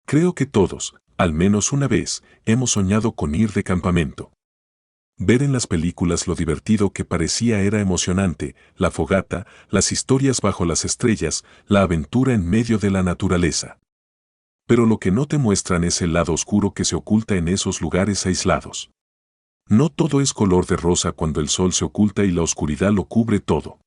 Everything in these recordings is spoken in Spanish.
Creo que todos, al menos una vez, hemos soñado con ir de campamento. Ver en las películas lo divertido que parecía era emocionante, la fogata, las historias bajo las estrellas, la aventura en medio de la naturaleza. Pero lo que no te muestran es el lado oscuro que se oculta en esos lugares aislados. No todo es color de rosa cuando el sol se oculta y la oscuridad lo cubre todo.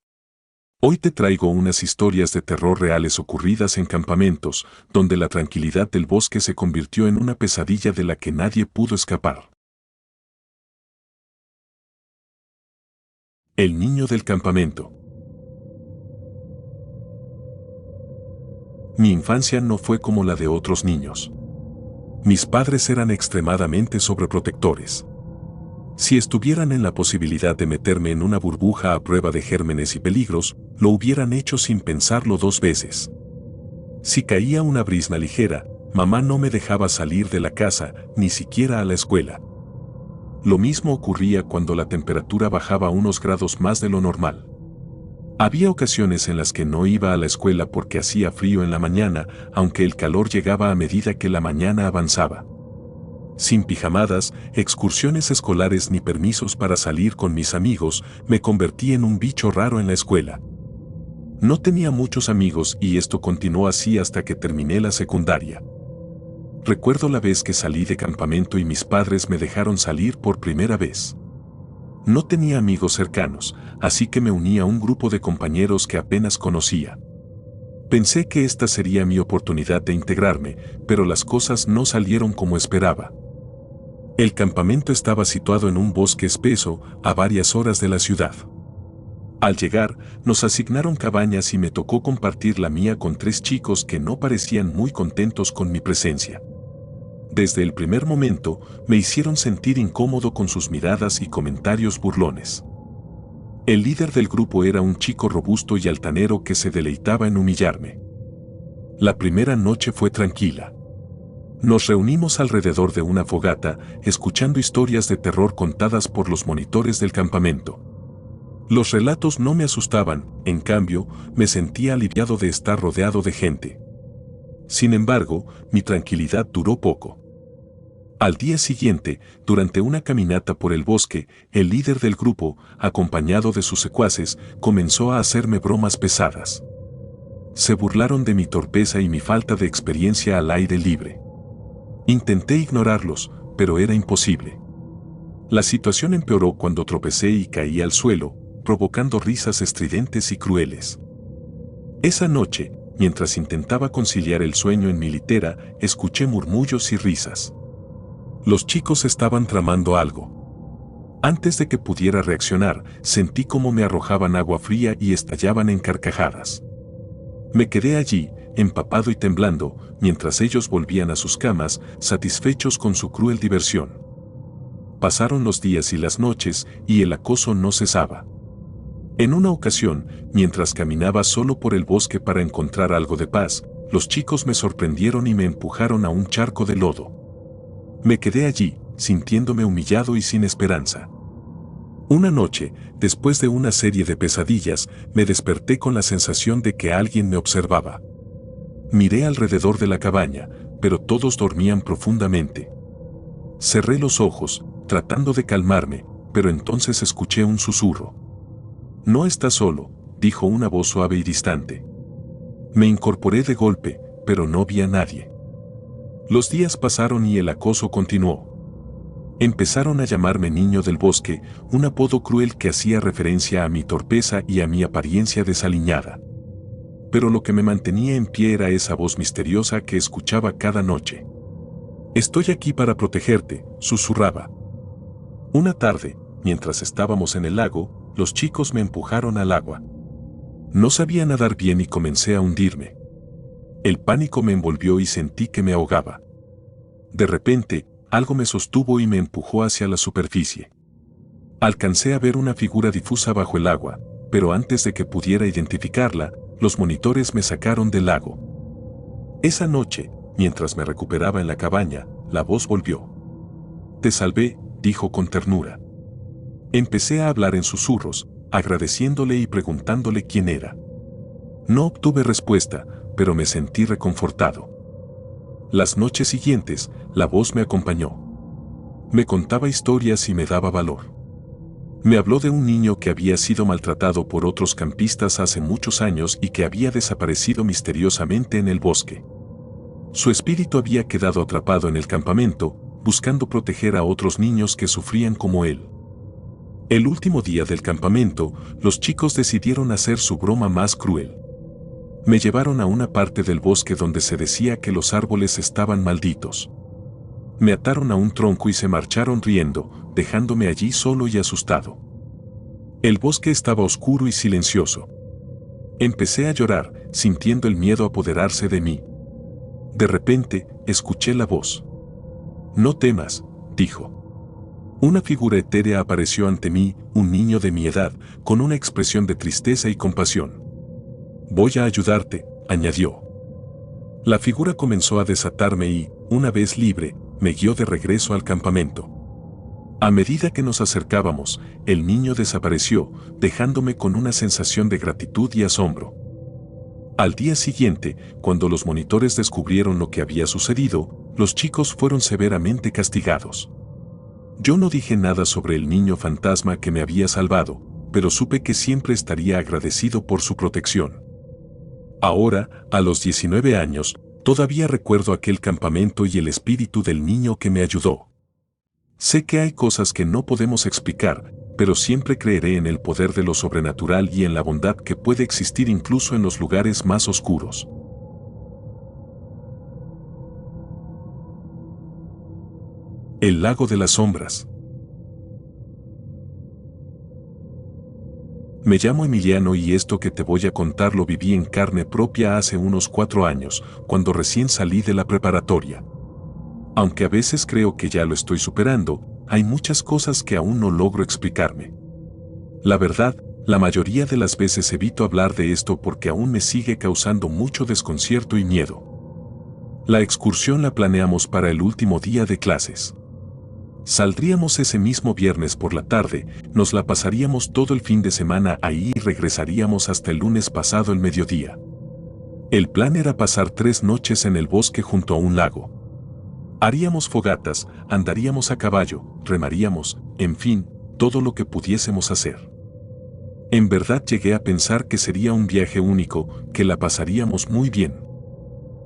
Hoy te traigo unas historias de terror reales ocurridas en campamentos, donde la tranquilidad del bosque se convirtió en una pesadilla de la que nadie pudo escapar. El niño del campamento. Mi infancia no fue como la de otros niños. Mis padres eran extremadamente sobreprotectores. Si estuvieran en la posibilidad de meterme en una burbuja a prueba de gérmenes y peligros, lo hubieran hecho sin pensarlo 2 veces. Si caía una brisna ligera, mamá no me dejaba salir de la casa, ni siquiera a la escuela. Lo mismo ocurría cuando la temperatura bajaba unos grados más de lo normal. Había ocasiones en las que no iba a la escuela porque hacía frío en la mañana, aunque el calor llegaba a medida que la mañana avanzaba. Sin pijamadas, excursiones escolares ni permisos para salir con mis amigos, me convertí en un bicho raro en la escuela. No tenía muchos amigos y esto continuó así hasta que terminé la secundaria. Recuerdo la vez que salí de campamento y mis padres me dejaron salir por primera vez. No tenía amigos cercanos, así que me uní a un grupo de compañeros que apenas conocía. Pensé que esta sería mi oportunidad de integrarme, pero las cosas no salieron como esperaba. El campamento estaba situado en un bosque espeso, a varias horas de la ciudad. Al llegar, nos asignaron cabañas y me tocó compartir la mía con 3 chicos que no parecían muy contentos con mi presencia. Desde el primer momento, me hicieron sentir incómodo con sus miradas y comentarios burlones. El líder del grupo era un chico robusto y altanero que se deleitaba en humillarme. La primera noche fue tranquila. Nos reunimos alrededor de una fogata, escuchando historias de terror contadas por los monitores del campamento. Los relatos no me asustaban, en cambio, me sentía aliviado de estar rodeado de gente. Sin embargo, mi tranquilidad duró poco. Al día siguiente, durante una caminata por el bosque, el líder del grupo, acompañado de sus secuaces, comenzó a hacerme bromas pesadas. Se burlaron de mi torpeza y mi falta de experiencia al aire libre. Intenté ignorarlos, pero era imposible. La situación empeoró cuando tropecé y caí al suelo, provocando risas estridentes y crueles. Esa noche, mientras intentaba conciliar el sueño en mi litera, escuché murmullos y risas. Los chicos estaban tramando algo. Antes de que pudiera reaccionar, sentí como me arrojaban agua fría y estallaban en carcajadas. Me quedé allí, empapado y temblando, mientras ellos volvían a sus camas, satisfechos con su cruel diversión. Pasaron los días y las noches, y el acoso no cesaba. En una ocasión, mientras caminaba solo por el bosque para encontrar algo de paz, los chicos me sorprendieron y me empujaron a un charco de lodo. Me quedé allí, sintiéndome humillado y sin esperanza. Una noche, después de una serie de pesadillas, me desperté con la sensación de que alguien me observaba. Miré alrededor de la cabaña, pero todos dormían profundamente. Cerré los ojos, tratando de calmarme, pero entonces escuché un susurro. «No estás solo», dijo una voz suave y distante. Me incorporé de golpe, pero no vi a nadie. Los días pasaron y el acoso continuó. Empezaron a llamarme niño del bosque, un apodo cruel que hacía referencia a mi torpeza y a mi apariencia desaliñada. Pero lo que me mantenía en pie era esa voz misteriosa que escuchaba cada noche. «Estoy aquí para protegerte», susurraba. Una tarde, mientras estábamos en el lago, los chicos me empujaron al agua. No sabía nadar bien y comencé a hundirme. El pánico me envolvió y sentí que me ahogaba. De repente, algo me sostuvo y me empujó hacia la superficie. Alcancé a ver una figura difusa bajo el agua, pero antes de que pudiera identificarla, los monitores me sacaron del lago. Esa noche, mientras me recuperaba en la cabaña, la voz volvió. «Te salvé», dijo con ternura. Empecé a hablar en susurros, agradeciéndole y preguntándole quién era. No obtuve respuesta, pero me sentí reconfortado. Las noches siguientes, la voz me acompañó. Me contaba historias y me daba valor. Me habló de un niño que había sido maltratado por otros campistas hace muchos años y que había desaparecido misteriosamente en el bosque. Su espíritu había quedado atrapado en el campamento, buscando proteger a otros niños que sufrían como él. El último día del campamento, los chicos decidieron hacer su broma más cruel. Me llevaron a una parte del bosque donde se decía que los árboles estaban malditos. Me ataron a un tronco y se marcharon riendo, dejándome allí solo y asustado. El bosque estaba oscuro y silencioso. Empecé a llorar, sintiendo el miedo apoderarse de mí. De repente, escuché la voz. «No temas», dijo. Una figura etérea apareció ante mí, un niño de mi edad, con una expresión de tristeza y compasión. «Voy a ayudarte», añadió. La figura comenzó a desatarme y, una vez libre, me guió de regreso al campamento. A medida que nos acercábamos, el niño desapareció, dejándome con una sensación de gratitud y asombro. Al día siguiente, cuando los monitores descubrieron lo que había sucedido, los chicos fueron severamente castigados. Yo no dije nada sobre el niño fantasma que me había salvado, pero supe que siempre estaría agradecido por su protección. Ahora, a los 19 años, todavía recuerdo aquel campamento y el espíritu del niño que me ayudó. Sé que hay cosas que no podemos explicar, pero siempre creeré en el poder de lo sobrenatural y en la bondad que puede existir incluso en los lugares más oscuros. El lago de las sombras. Me llamo Emiliano y esto que te voy a contar lo viví en carne propia hace unos 4 años, cuando recién salí de la preparatoria. Aunque a veces creo que ya lo estoy superando, hay muchas cosas que aún no logro explicarme. La verdad, la mayoría de las veces evito hablar de esto porque aún me sigue causando mucho desconcierto y miedo. La excursión la planeamos para el último día de clases. Saldríamos ese mismo viernes por la tarde, nos la pasaríamos todo el fin de semana ahí y regresaríamos hasta el lunes pasado el mediodía. El plan era pasar 3 noches en el bosque junto a un lago. Haríamos fogatas, andaríamos a caballo, remaríamos, en fin, todo lo que pudiésemos hacer. En verdad llegué a pensar que sería un viaje único, que la pasaríamos muy bien.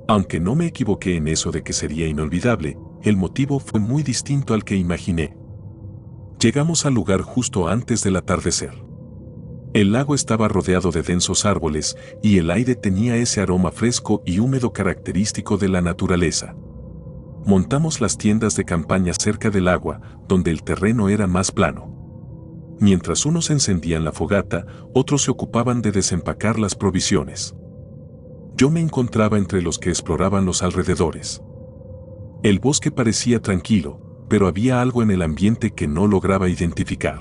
Aunque no me equivoqué en eso de que sería inolvidable, el motivo fue muy distinto al que imaginé. Llegamos al lugar justo antes del atardecer. El lago estaba rodeado de densos árboles y el aire tenía ese aroma fresco y húmedo característico de la naturaleza. Montamos las tiendas de campaña cerca del agua, donde el terreno era más plano. Mientras unos encendían la fogata, otros se ocupaban de desempacar las provisiones. Yo me encontraba entre los que exploraban los alrededores. El bosque parecía tranquilo, pero había algo en el ambiente que no lograba identificar.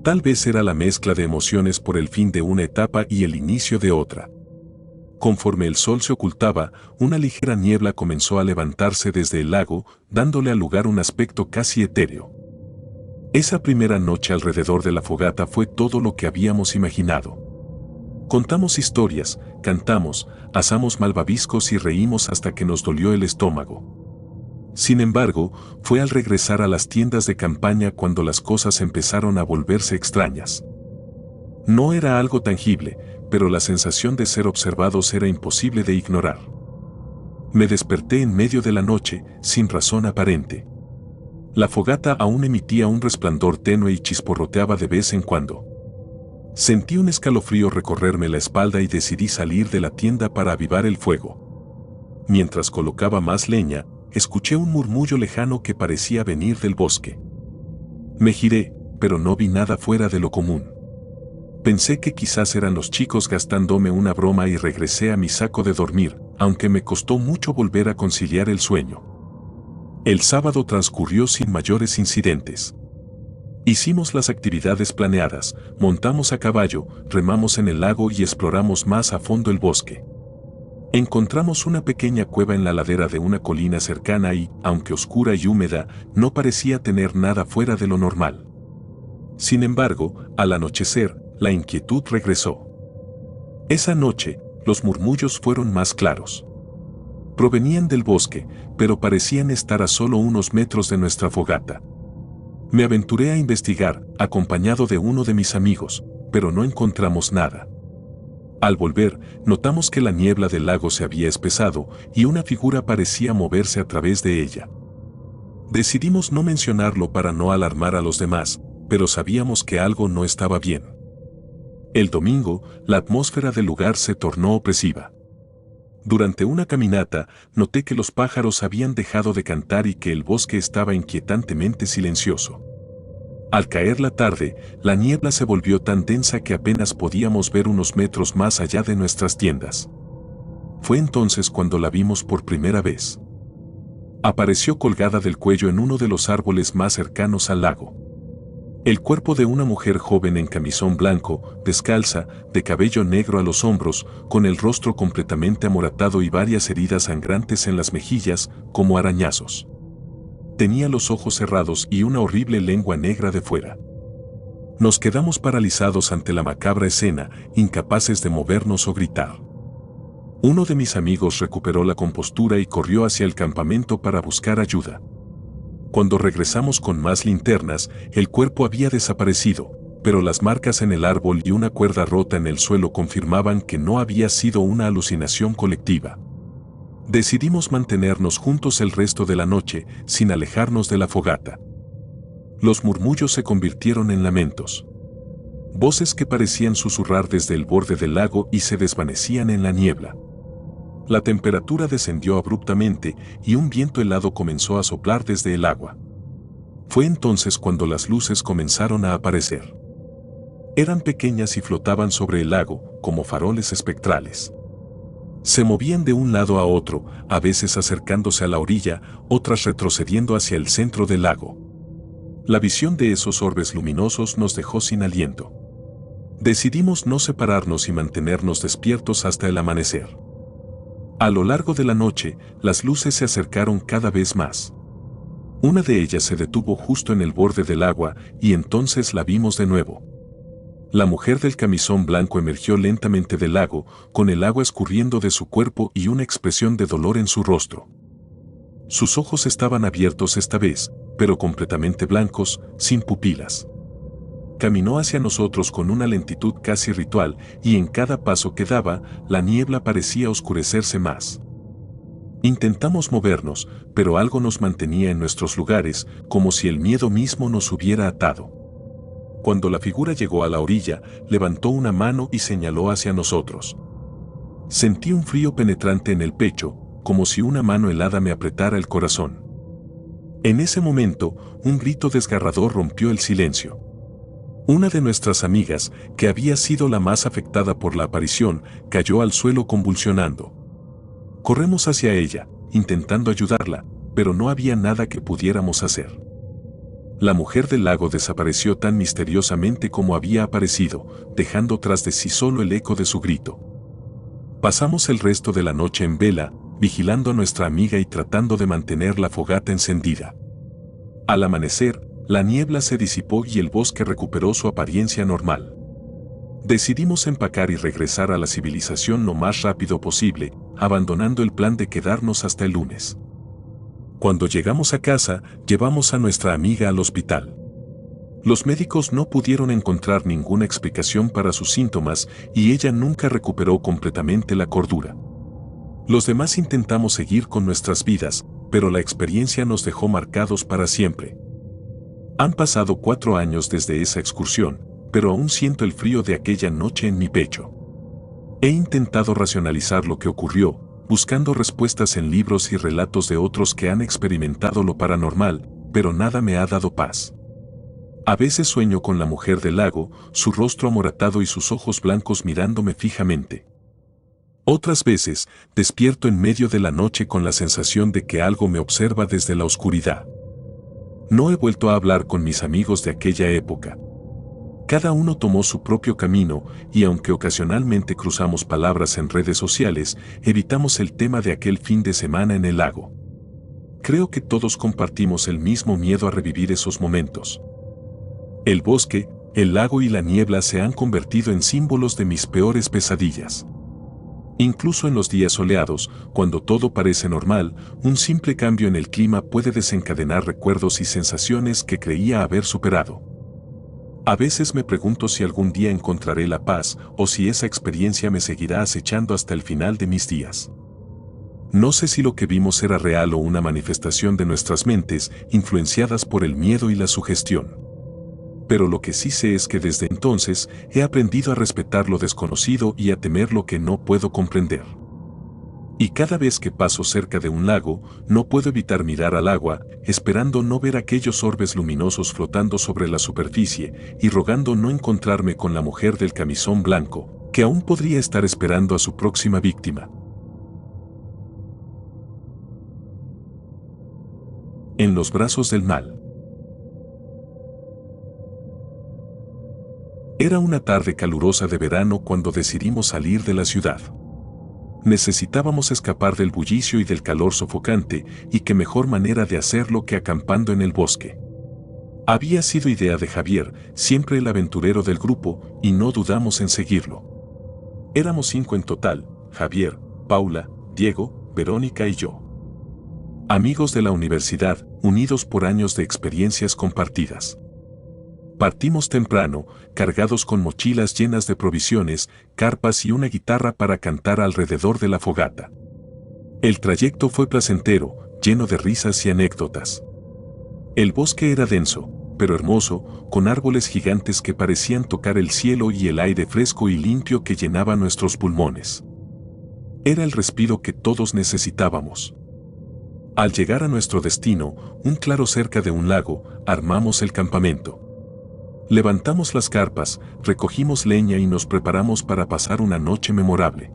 Tal vez era la mezcla de emociones por el fin de una etapa y el inicio de otra. Conforme el sol se ocultaba, una ligera niebla comenzó a levantarse desde el lago, dándole al lugar un aspecto casi etéreo. Esa primera noche alrededor de la fogata fue todo lo que habíamos imaginado. Contamos historias, cantamos, asamos malvaviscos y reímos hasta que nos dolió el estómago. Sin embargo, fue al regresar a las tiendas de campaña cuando las cosas empezaron a volverse extrañas. No era algo tangible, pero la sensación de ser observados era imposible de ignorar. Me desperté en medio de la noche, sin razón aparente. La fogata aún emitía un resplandor tenue y chisporroteaba de vez en cuando. Sentí un escalofrío recorrerme la espalda y decidí salir de la tienda para avivar el fuego. Mientras colocaba más leña, escuché un murmullo lejano que parecía venir del bosque. Me giré, pero no vi nada fuera de lo común. Pensé que quizás eran los chicos gastándome una broma y regresé a mi saco de dormir, aunque me costó mucho volver a conciliar el sueño. El sábado transcurrió sin mayores incidentes. Hicimos las actividades planeadas, montamos a caballo, remamos en el lago y exploramos más a fondo el bosque. Encontramos una pequeña cueva en la ladera de una colina cercana y, aunque oscura y húmeda, no parecía tener nada fuera de lo normal. Sin embargo, al anochecer, la inquietud regresó. Esa noche, los murmullos fueron más claros. Provenían del bosque, pero parecían estar a solo unos metros de nuestra fogata. Me aventuré a investigar, acompañado de uno de mis amigos, pero no encontramos nada. Al volver, notamos que la niebla del lago se había espesado y una figura parecía moverse a través de ella. Decidimos no mencionarlo para no alarmar a los demás, pero sabíamos que algo no estaba bien. El domingo, la atmósfera del lugar se tornó opresiva. Durante una caminata, noté que los pájaros habían dejado de cantar y que el bosque estaba inquietantemente silencioso. Al caer la tarde, la niebla se volvió tan densa que apenas podíamos ver unos metros más allá de nuestras tiendas. Fue entonces cuando la vimos por primera vez. Apareció colgada del cuello en uno de los árboles más cercanos al lago. El cuerpo de una mujer joven en camisón blanco, descalza, de cabello negro a los hombros, con el rostro completamente amoratado y varias heridas sangrantes en las mejillas, como arañazos. Tenía los ojos cerrados y una horrible lengua negra de fuera. Nos quedamos paralizados ante la macabra escena, incapaces de movernos o gritar. Uno de mis amigos recuperó la compostura y corrió hacia el campamento para buscar ayuda. Cuando regresamos con más linternas, el cuerpo había desaparecido, pero las marcas en el árbol y una cuerda rota en el suelo confirmaban que no había sido una alucinación colectiva. Decidimos mantenernos juntos el resto de la noche, sin alejarnos de la fogata. Los murmullos se convirtieron en lamentos. Voces que parecían susurrar desde el borde del lago y se desvanecían en la niebla. La temperatura descendió abruptamente y un viento helado comenzó a soplar desde el agua. Fue entonces cuando las luces comenzaron a aparecer. Eran pequeñas y flotaban sobre el lago, como faroles espectrales. Se movían de un lado a otro, a veces acercándose a la orilla, otras retrocediendo hacia el centro del lago. La visión de esos orbes luminosos nos dejó sin aliento. Decidimos no separarnos y mantenernos despiertos hasta el amanecer. A lo largo de la noche, las luces se acercaron cada vez más. Una de ellas se detuvo justo en el borde del agua y entonces la vimos de nuevo. La mujer del camisón blanco emergió lentamente del lago, con el agua escurriendo de su cuerpo y una expresión de dolor en su rostro. Sus ojos estaban abiertos esta vez, pero completamente blancos, sin pupilas. Caminó hacia nosotros con una lentitud casi ritual y en cada paso que daba, la niebla parecía oscurecerse más. Intentamos movernos, pero algo nos mantenía en nuestros lugares, como si el miedo mismo nos hubiera atado. Cuando la figura llegó a la orilla, levantó una mano y señaló hacia nosotros. Sentí un frío penetrante en el pecho, como si una mano helada me apretara el corazón. En ese momento, un grito desgarrador rompió el silencio. Una de nuestras amigas, que había sido la más afectada por la aparición, cayó al suelo convulsionando. Corremos hacia ella, intentando ayudarla, pero no había nada que pudiéramos hacer. La mujer del lago desapareció tan misteriosamente como había aparecido, dejando tras de sí solo el eco de su grito. Pasamos el resto de la noche en vela, vigilando a nuestra amiga y tratando de mantener la fogata encendida. Al amanecer, la niebla se disipó y el bosque recuperó su apariencia normal. Decidimos empacar y regresar a la civilización lo más rápido posible, abandonando el plan de quedarnos hasta el lunes. Cuando llegamos a casa, llevamos a nuestra amiga al hospital. Los médicos no pudieron encontrar ninguna explicación para sus síntomas y ella nunca recuperó completamente la cordura. Los demás intentamos seguir con nuestras vidas, pero la experiencia nos dejó marcados para siempre. Han pasado 4 años desde esa excursión, pero aún siento el frío de aquella noche en mi pecho. He intentado racionalizar lo que ocurrió, buscando respuestas en libros y relatos de otros que han experimentado lo paranormal, pero nada me ha dado paz. A veces sueño con la mujer del lago, su rostro amoratado y sus ojos blancos mirándome fijamente. Otras veces, despierto en medio de la noche con la sensación de que algo me observa desde la oscuridad. No he vuelto a hablar con mis amigos de aquella época. Cada uno tomó su propio camino y aunque ocasionalmente cruzamos palabras en redes sociales, evitamos el tema de aquel fin de semana en el lago. Creo que todos compartimos el mismo miedo a revivir esos momentos. El bosque, el lago y la niebla se han convertido en símbolos de mis peores pesadillas. Incluso en los días soleados, cuando todo parece normal, un simple cambio en el clima puede desencadenar recuerdos y sensaciones que creía haber superado. A veces me pregunto si algún día encontraré la paz o si esa experiencia me seguirá acechando hasta el final de mis días. No sé si lo que vimos era real o una manifestación de nuestras mentes influenciadas por el miedo y la sugestión. Pero lo que sí sé es que desde entonces he aprendido a respetar lo desconocido y a temer lo que no puedo comprender. Y cada vez que paso cerca de un lago, no puedo evitar mirar al agua, esperando no ver aquellos orbes luminosos flotando sobre la superficie y rogando no encontrarme con la mujer del camisón blanco, que aún podría estar esperando a su próxima víctima. En los brazos del mal. Era una tarde calurosa de verano cuando decidimos salir de la ciudad. Necesitábamos escapar del bullicio y del calor sofocante, y qué mejor manera de hacerlo que acampando en el bosque. Había sido idea de Javier, siempre el aventurero del grupo, y no dudamos en seguirlo. Éramos 5 en total: Javier, Paula, Diego, Verónica y yo. Amigos de la universidad, unidos por años de experiencias compartidas. Partimos temprano, cargados con mochilas llenas de provisiones, carpas y una guitarra para cantar alrededor de la fogata. El trayecto fue placentero, lleno de risas y anécdotas. El bosque era denso, pero hermoso, con árboles gigantes que parecían tocar el cielo y el aire fresco y limpio que llenaba nuestros pulmones. Era el respiro que todos necesitábamos. Al llegar a nuestro destino, un claro cerca de un lago, armamos el campamento. Levantamos las carpas, recogimos leña y nos preparamos para pasar una noche memorable.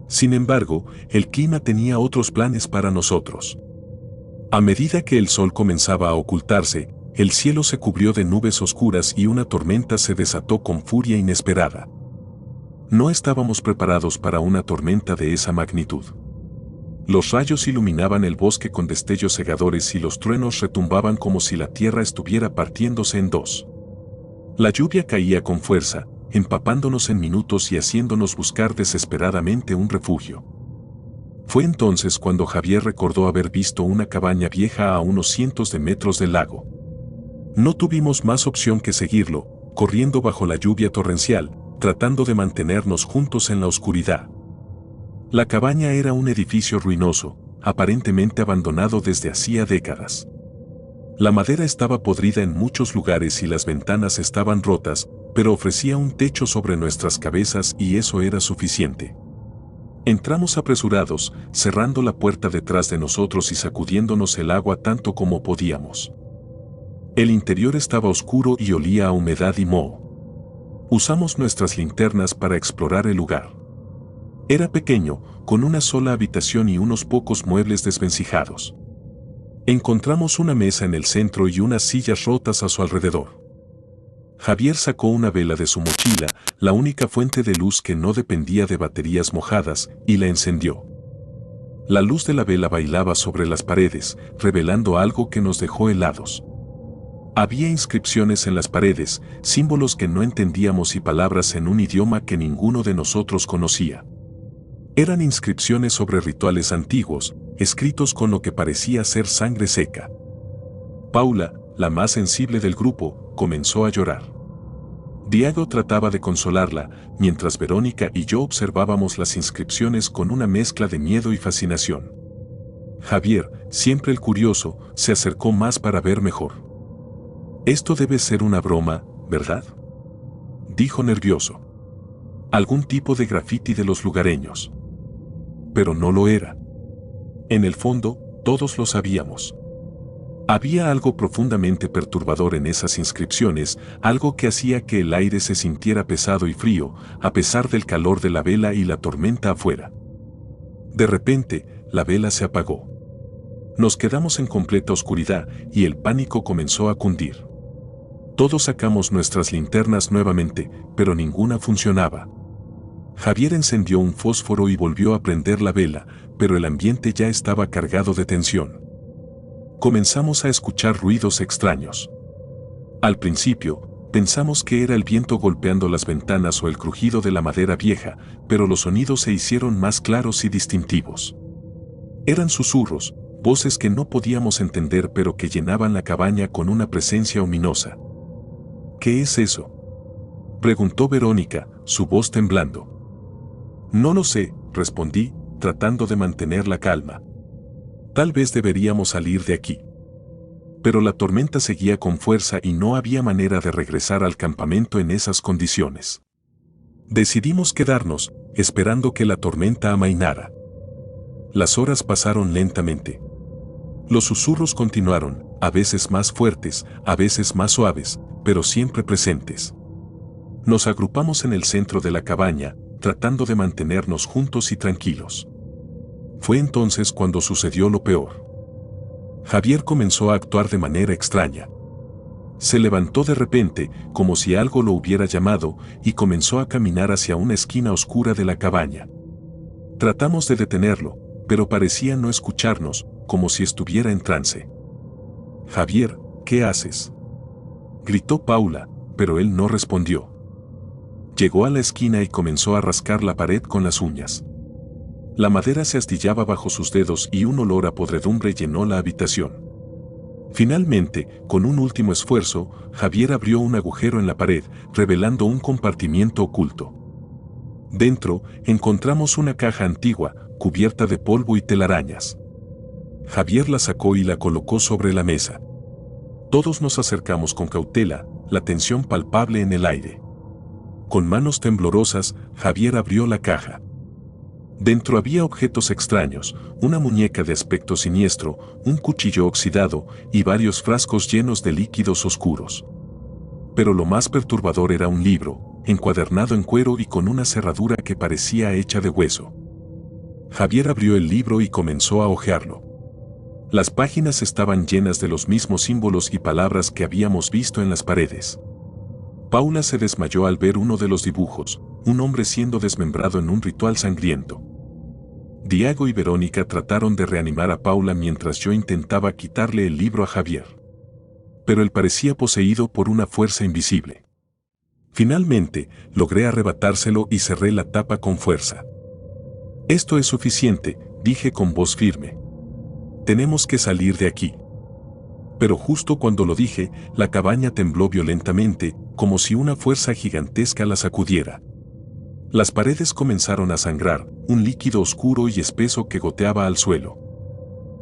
Sin embargo, el clima tenía otros planes para nosotros. A medida que el sol comenzaba a ocultarse, el cielo se cubrió de nubes oscuras y una tormenta se desató con furia inesperada. No estábamos preparados para una tormenta de esa magnitud. Los rayos iluminaban el bosque con destellos cegadores y los truenos retumbaban como si la tierra estuviera partiéndose en dos. La lluvia caía con fuerza, empapándonos en minutos y haciéndonos buscar desesperadamente un refugio. Fue entonces cuando Javier recordó haber visto una cabaña vieja a unos cientos de metros del lago. No tuvimos más opción que seguirlo, corriendo bajo la lluvia torrencial, tratando de mantenernos juntos en la oscuridad. La cabaña era un edificio ruinoso, aparentemente abandonado desde hacía décadas. La madera estaba podrida en muchos lugares y las ventanas estaban rotas, pero ofrecía un techo sobre nuestras cabezas y eso era suficiente. Entramos apresurados, cerrando la puerta detrás de nosotros y sacudiéndonos el agua tanto como podíamos. El interior estaba oscuro y olía a humedad y moho. Usamos nuestras linternas para explorar el lugar. Era pequeño, con una sola habitación y unos pocos muebles desvencijados. Encontramos una mesa en el centro y unas sillas rotas a su alrededor. Javier sacó una vela de su mochila, la única fuente de luz que no dependía de baterías mojadas, y la encendió. La luz de la vela bailaba sobre las paredes, revelando algo que nos dejó helados. Había inscripciones en las paredes, símbolos que no entendíamos y palabras en un idioma que ninguno de nosotros conocía. Eran inscripciones sobre rituales antiguos, escritos con lo que parecía ser sangre seca. Paula, la más sensible del grupo, comenzó a llorar. Diego trataba de consolarla, mientras Verónica y yo observábamos las inscripciones con una mezcla de miedo y fascinación. Javier, siempre el curioso, se acercó más para ver mejor. «Esto debe ser una broma, ¿verdad?», dijo nervioso. «Algún tipo de grafiti de los lugareños». Pero no lo era. En el fondo, todos lo sabíamos. Había algo profundamente perturbador en esas inscripciones, algo que hacía que el aire se sintiera pesado y frío, a pesar del calor de la vela y la tormenta afuera. De repente, la vela se apagó. Nos quedamos en completa oscuridad y el pánico comenzó a cundir. Todos sacamos nuestras linternas nuevamente, pero ninguna funcionaba. Javier encendió un fósforo y volvió a prender la vela, pero el ambiente ya estaba cargado de tensión. Comenzamos a escuchar ruidos extraños. Al principio, Pensamos que era el viento golpeando las ventanas o el crujido de la madera vieja, pero los sonidos se hicieron más claros y distintivos. Eran susurros, voces que no podíamos entender pero que llenaban la cabaña con una presencia ominosa. ¿Qué es eso?, preguntó Verónica, su voz temblando. No lo sé, respondí, tratando de mantener la calma. Tal vez deberíamos salir de aquí. Pero la tormenta seguía con fuerza y no había manera de regresar al campamento en esas condiciones. Decidimos quedarnos, esperando que la tormenta amainara. Las horas pasaron lentamente. Los susurros continuaron, a veces más fuertes, a veces más suaves, pero siempre presentes. Nos agrupamos en el centro de la cabaña, tratando de mantenernos juntos y tranquilos. Fue entonces cuando sucedió lo peor. Javier comenzó a actuar de manera extraña. Se levantó de repente, como si algo lo hubiera llamado, y comenzó a caminar hacia una esquina oscura de la cabaña. Tratamos de detenerlo, pero parecía no escucharnos, como si estuviera en trance. «Javier, ¿qué haces?», gritó Paula, pero él no respondió. Llegó a la esquina y comenzó a rascar la pared con las uñas. La madera se astillaba bajo sus dedos y un olor a podredumbre llenó la habitación. Finalmente, con un último esfuerzo, Javier abrió un agujero en la pared, revelando un compartimiento oculto. Dentro, encontramos una caja antigua, cubierta de polvo y telarañas. Javier la sacó y la colocó sobre la mesa. Todos nos acercamos con cautela, la tensión palpable en el aire. Con manos temblorosas, Javier abrió la caja. Dentro había objetos extraños, una muñeca de aspecto siniestro, un cuchillo oxidado y varios frascos llenos de líquidos oscuros. Pero lo más perturbador era un libro, encuadernado en cuero y con una cerradura que parecía hecha de hueso. Javier abrió el libro y comenzó a hojearlo. Las páginas estaban llenas de los mismos símbolos y palabras que habíamos visto en las paredes. Paula se desmayó al ver uno de los dibujos, un hombre siendo desmembrado en un ritual sangriento. Diego y Verónica trataron de reanimar a Paula mientras yo intentaba quitarle el libro a Javier. Pero él parecía poseído por una fuerza invisible. Finalmente, logré arrebatárselo y cerré la tapa con fuerza. «Esto es suficiente», dije con voz firme. «Tenemos que salir de aquí». Pero justo cuando lo dije, la cabaña tembló violentamente, como si una fuerza gigantesca la sacudiera. Las paredes comenzaron a sangrar, un líquido oscuro y espeso que goteaba al suelo.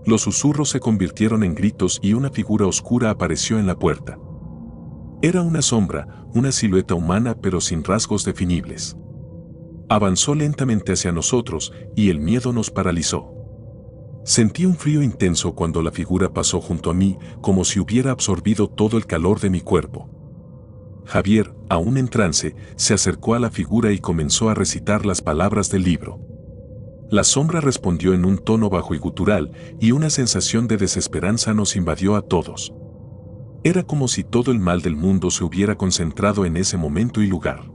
Los susurros se convirtieron en gritos y una figura oscura apareció en la puerta. Era una sombra, una silueta humana pero sin rasgos definibles. Avanzó lentamente hacia nosotros y el miedo nos paralizó. Sentí un frío intenso cuando la figura pasó junto a mí, como si hubiera absorbido todo el calor de mi cuerpo. Javier, aún en trance, se acercó a la figura y comenzó a recitar las palabras del libro. La sombra respondió en un tono bajo y gutural, y una sensación de desesperanza nos invadió a todos. Era como si todo el mal del mundo se hubiera concentrado en ese momento y lugar.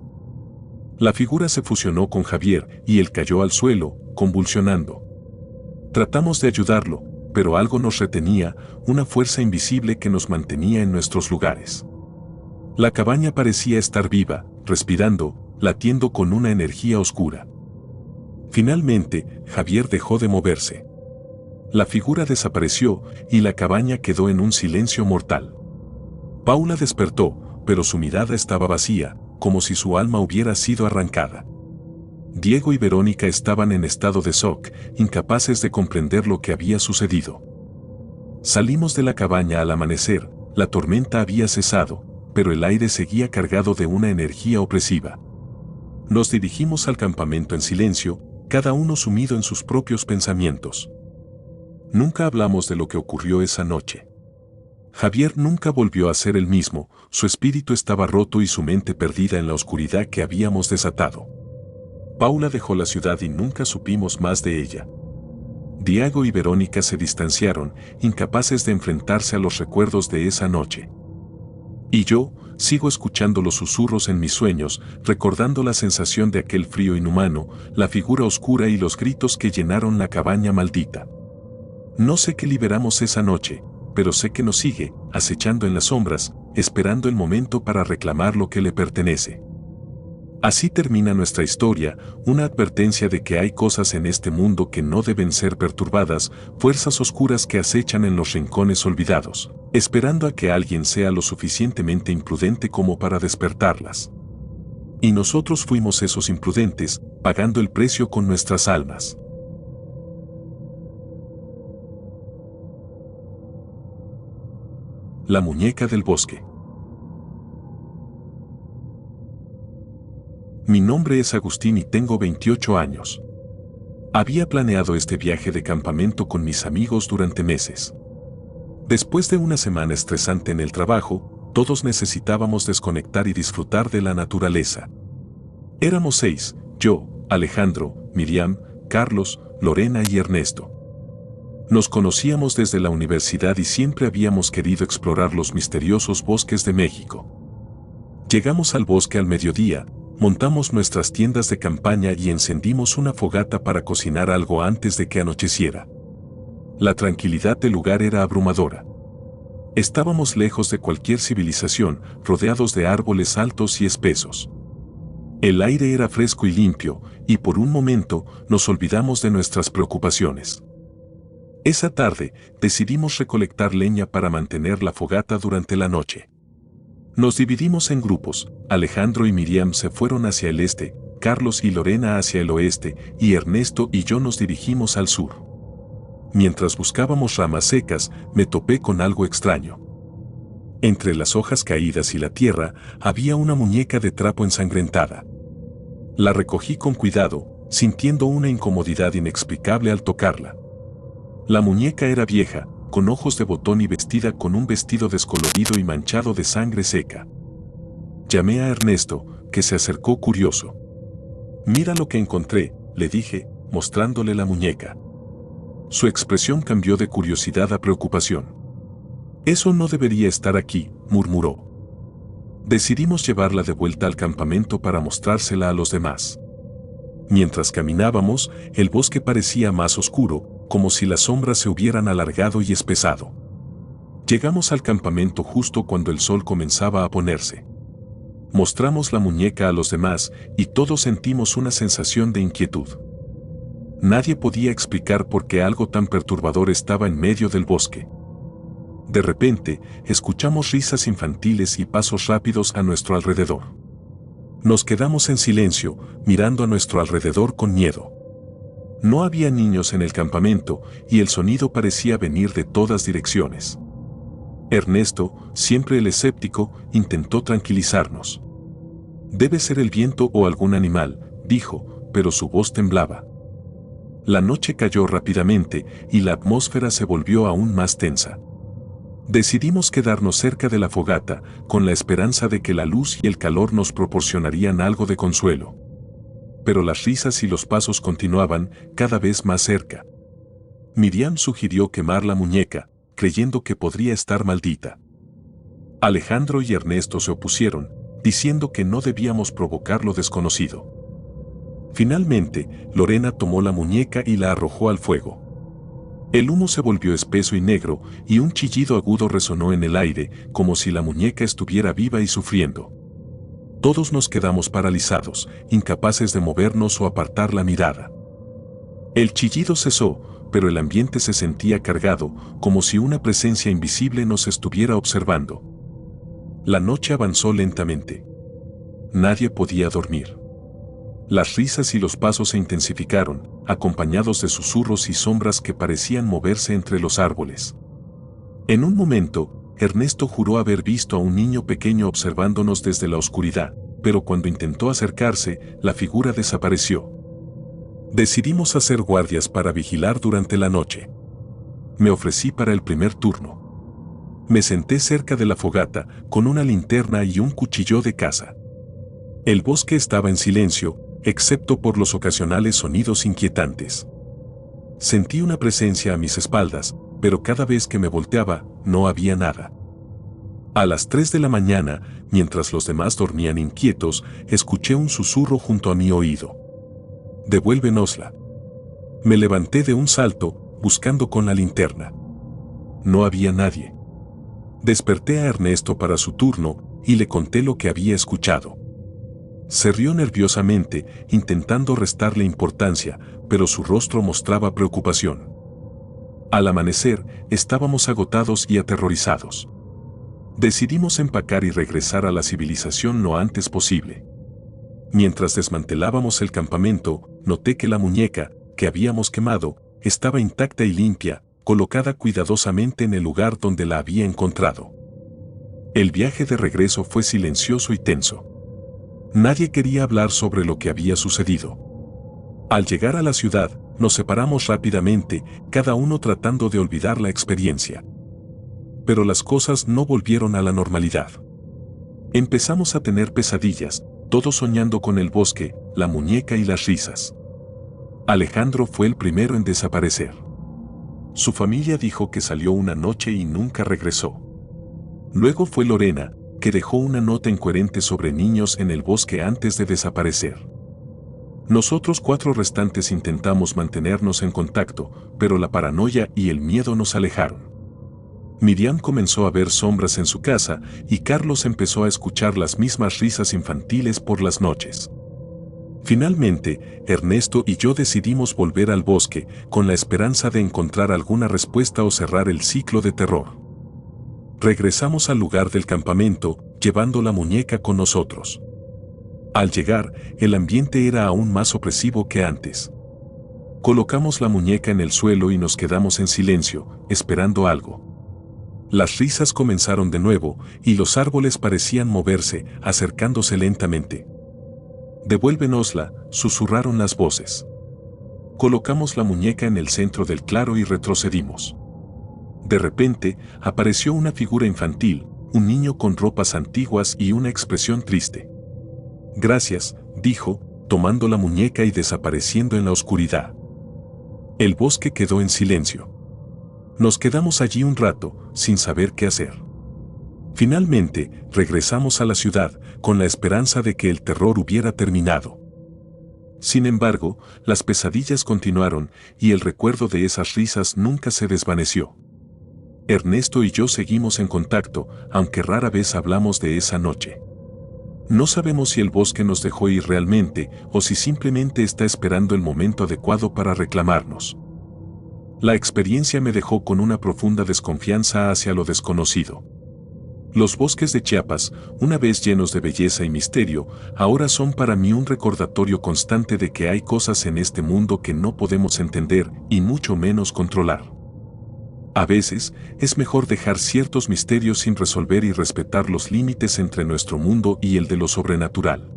La figura se fusionó con Javier y él cayó al suelo, convulsionando. Tratamos de ayudarlo, pero algo nos retenía, una fuerza invisible que nos mantenía en nuestros lugares. La cabaña parecía estar viva, respirando, latiendo con una energía oscura. Finalmente, Javier dejó de moverse. La figura desapareció y la cabaña quedó en un silencio mortal. Paula despertó, pero su mirada estaba vacía, como si su alma hubiera sido arrancada. Diego y Verónica estaban en estado de shock, incapaces de comprender lo que había sucedido. Salimos de la cabaña al amanecer, la tormenta había cesado, pero el aire seguía cargado de una energía opresiva. Nos dirigimos al campamento en silencio, cada uno sumido en sus propios pensamientos. Nunca hablamos de lo que ocurrió esa noche. Javier nunca volvió a ser el mismo, su espíritu estaba roto y su mente perdida en la oscuridad que habíamos desatado. Paula dejó la ciudad y nunca supimos más de ella. Diego y Verónica se distanciaron, incapaces de enfrentarse a los recuerdos de esa noche. Y yo, sigo escuchando los susurros en mis sueños, recordando la sensación de aquel frío inhumano, la figura oscura y los gritos que llenaron la cabaña maldita. No sé qué liberamos esa noche, pero sé que nos sigue, acechando en las sombras, esperando el momento para reclamar lo que le pertenece. Así termina nuestra historia, una advertencia de que hay cosas en este mundo que no deben ser perturbadas, fuerzas oscuras que acechan en los rincones olvidados, esperando a que alguien sea lo suficientemente imprudente como para despertarlas. Y nosotros fuimos esos imprudentes, pagando el precio con nuestras almas. La muñeca del bosque. Mi nombre es Agustín y tengo 28 años. Había planeado este viaje de campamento con mis amigos durante meses. Después de una semana estresante en el trabajo, todos necesitábamos desconectar y disfrutar de la naturaleza. Éramos 6, yo, Alejandro, Miriam, Carlos, Lorena y Ernesto. Nos conocíamos desde la universidad y siempre habíamos querido explorar los misteriosos bosques de México. Llegamos al bosque al mediodía, montamos nuestras tiendas de campaña y encendimos una fogata para cocinar algo antes de que anocheciera. La tranquilidad del lugar era abrumadora. Estábamos lejos de cualquier civilización, rodeados de árboles altos y espesos. El aire era fresco y limpio, y por un momento nos olvidamos de nuestras preocupaciones. Esa tarde decidimos recolectar leña para mantener la fogata durante la noche. Nos dividimos en grupos, Alejandro y Miriam se fueron hacia el este, Carlos y Lorena hacia el oeste, y Ernesto y yo nos dirigimos al sur. Mientras buscábamos ramas secas, me topé con algo extraño. Entre las hojas caídas y la tierra, había una muñeca de trapo ensangrentada. La recogí con cuidado, sintiendo una incomodidad inexplicable al tocarla. La muñeca era vieja, con ojos de botón y vestida con un vestido descolorido y manchado de sangre seca. Llamé a Ernesto, que se acercó curioso. «Mira lo que encontré», le dije, mostrándole la muñeca. Su expresión cambió de curiosidad a preocupación. «Eso no debería estar aquí», murmuró. Decidimos llevarla de vuelta al campamento para mostrársela a los demás. Mientras caminábamos, el bosque parecía más oscuro, como si las sombras se hubieran alargado y espesado. Llegamos al campamento justo cuando el sol comenzaba a ponerse. Mostramos la muñeca a los demás y todos sentimos una sensación de inquietud. Nadie podía explicar por qué algo tan perturbador estaba en medio del bosque. De repente, escuchamos risas infantiles y pasos rápidos a nuestro alrededor. Nos quedamos en silencio, mirando a nuestro alrededor con miedo. No había niños en el campamento y el sonido parecía venir de todas direcciones. Ernesto, siempre el escéptico, intentó tranquilizarnos. «Debe ser el viento o algún animal», dijo, pero su voz temblaba. La noche cayó rápidamente y la atmósfera se volvió aún más tensa. Decidimos quedarnos cerca de la fogata, con la esperanza de que la luz y el calor nos proporcionarían algo de consuelo. Pero las risas y los pasos continuaban, cada vez más cerca. Miriam sugirió quemar la muñeca, creyendo que podría estar maldita. Alejandro y Ernesto se opusieron, diciendo que no debíamos provocar lo desconocido. Finalmente, Lorena tomó la muñeca y la arrojó al fuego. El humo se volvió espeso y negro, y un chillido agudo resonó en el aire, como si la muñeca estuviera viva y sufriendo. Todos nos quedamos paralizados, incapaces de movernos o apartar la mirada. El chillido cesó, pero el ambiente se sentía cargado, como si una presencia invisible nos estuviera observando. La noche avanzó lentamente. Nadie podía dormir. Las risas y los pasos se intensificaron, acompañados de susurros y sombras que parecían moverse entre los árboles. En un momento, Ernesto juró haber visto a un niño pequeño observándonos desde la oscuridad, pero cuando intentó acercarse, la figura desapareció. Decidimos hacer guardias para vigilar durante la noche. Me ofrecí para el primer turno. Me senté cerca de la fogata, con una linterna y un cuchillo de caza. El bosque estaba en silencio, excepto por los ocasionales sonidos inquietantes. Sentí una presencia a mis espaldas, pero cada vez que me volteaba, no había nada. A las 3 de la mañana, mientras los demás dormían inquietos, escuché un susurro junto a mi oído. «Devuélvenosla». Me levanté de un salto, buscando con la linterna. No había nadie. Desperté a Ernesto para su turno y le conté lo que había escuchado. Se rió nerviosamente, intentando restarle importancia, pero su rostro mostraba preocupación. Al amanecer, estábamos agotados y aterrorizados. Decidimos empacar y regresar a la civilización lo antes posible. Mientras desmantelábamos el campamento, noté que la muñeca, que habíamos quemado, estaba intacta y limpia, colocada cuidadosamente en el lugar donde la había encontrado. El viaje de regreso fue silencioso y tenso. Nadie quería hablar sobre lo que había sucedido. Al llegar a la ciudad, nos separamos rápidamente, cada uno tratando de olvidar la experiencia. Pero las cosas no volvieron a la normalidad. Empezamos a tener pesadillas, todos soñando con el bosque, la muñeca y las risas. Alejandro fue el primero en desaparecer. Su familia dijo que salió una noche y nunca regresó. Luego fue Lorena, que dejó una nota incoherente sobre niños en el bosque antes de desaparecer. Nosotros 4 restantes intentamos mantenernos en contacto, pero la paranoia y el miedo nos alejaron. Miriam comenzó a ver sombras en su casa y Carlos empezó a escuchar las mismas risas infantiles por las noches. Finalmente, Ernesto y yo decidimos volver al bosque con la esperanza de encontrar alguna respuesta o cerrar el ciclo de terror. Regresamos al lugar del campamento, llevando la muñeca con nosotros. Al llegar, el ambiente era aún más opresivo que antes. Colocamos la muñeca en el suelo y nos quedamos en silencio, esperando algo. Las risas comenzaron de nuevo, y los árboles parecían moverse, acercándose lentamente. «Devuélvenosla», susurraron las voces. Colocamos la muñeca en el centro del claro y retrocedimos. De repente, apareció una figura infantil, un niño con ropas antiguas y una expresión triste. «Gracias», dijo, tomando la muñeca y desapareciendo en la oscuridad. El bosque quedó en silencio. Nos quedamos allí un rato, sin saber qué hacer. Finalmente, regresamos a la ciudad, con la esperanza de que el terror hubiera terminado. Sin embargo, las pesadillas continuaron, y el recuerdo de esas risas nunca se desvaneció. Ernesto y yo seguimos en contacto, aunque rara vez hablamos de esa noche. No sabemos si el bosque nos dejó ir realmente, o si simplemente está esperando el momento adecuado para reclamarnos. La experiencia me dejó con una profunda desconfianza hacia lo desconocido. Los bosques de Chiapas, una vez llenos de belleza y misterio, ahora son para mí un recordatorio constante de que hay cosas en este mundo que no podemos entender y mucho menos controlar. A veces, es mejor dejar ciertos misterios sin resolver y respetar los límites entre nuestro mundo y el de lo sobrenatural.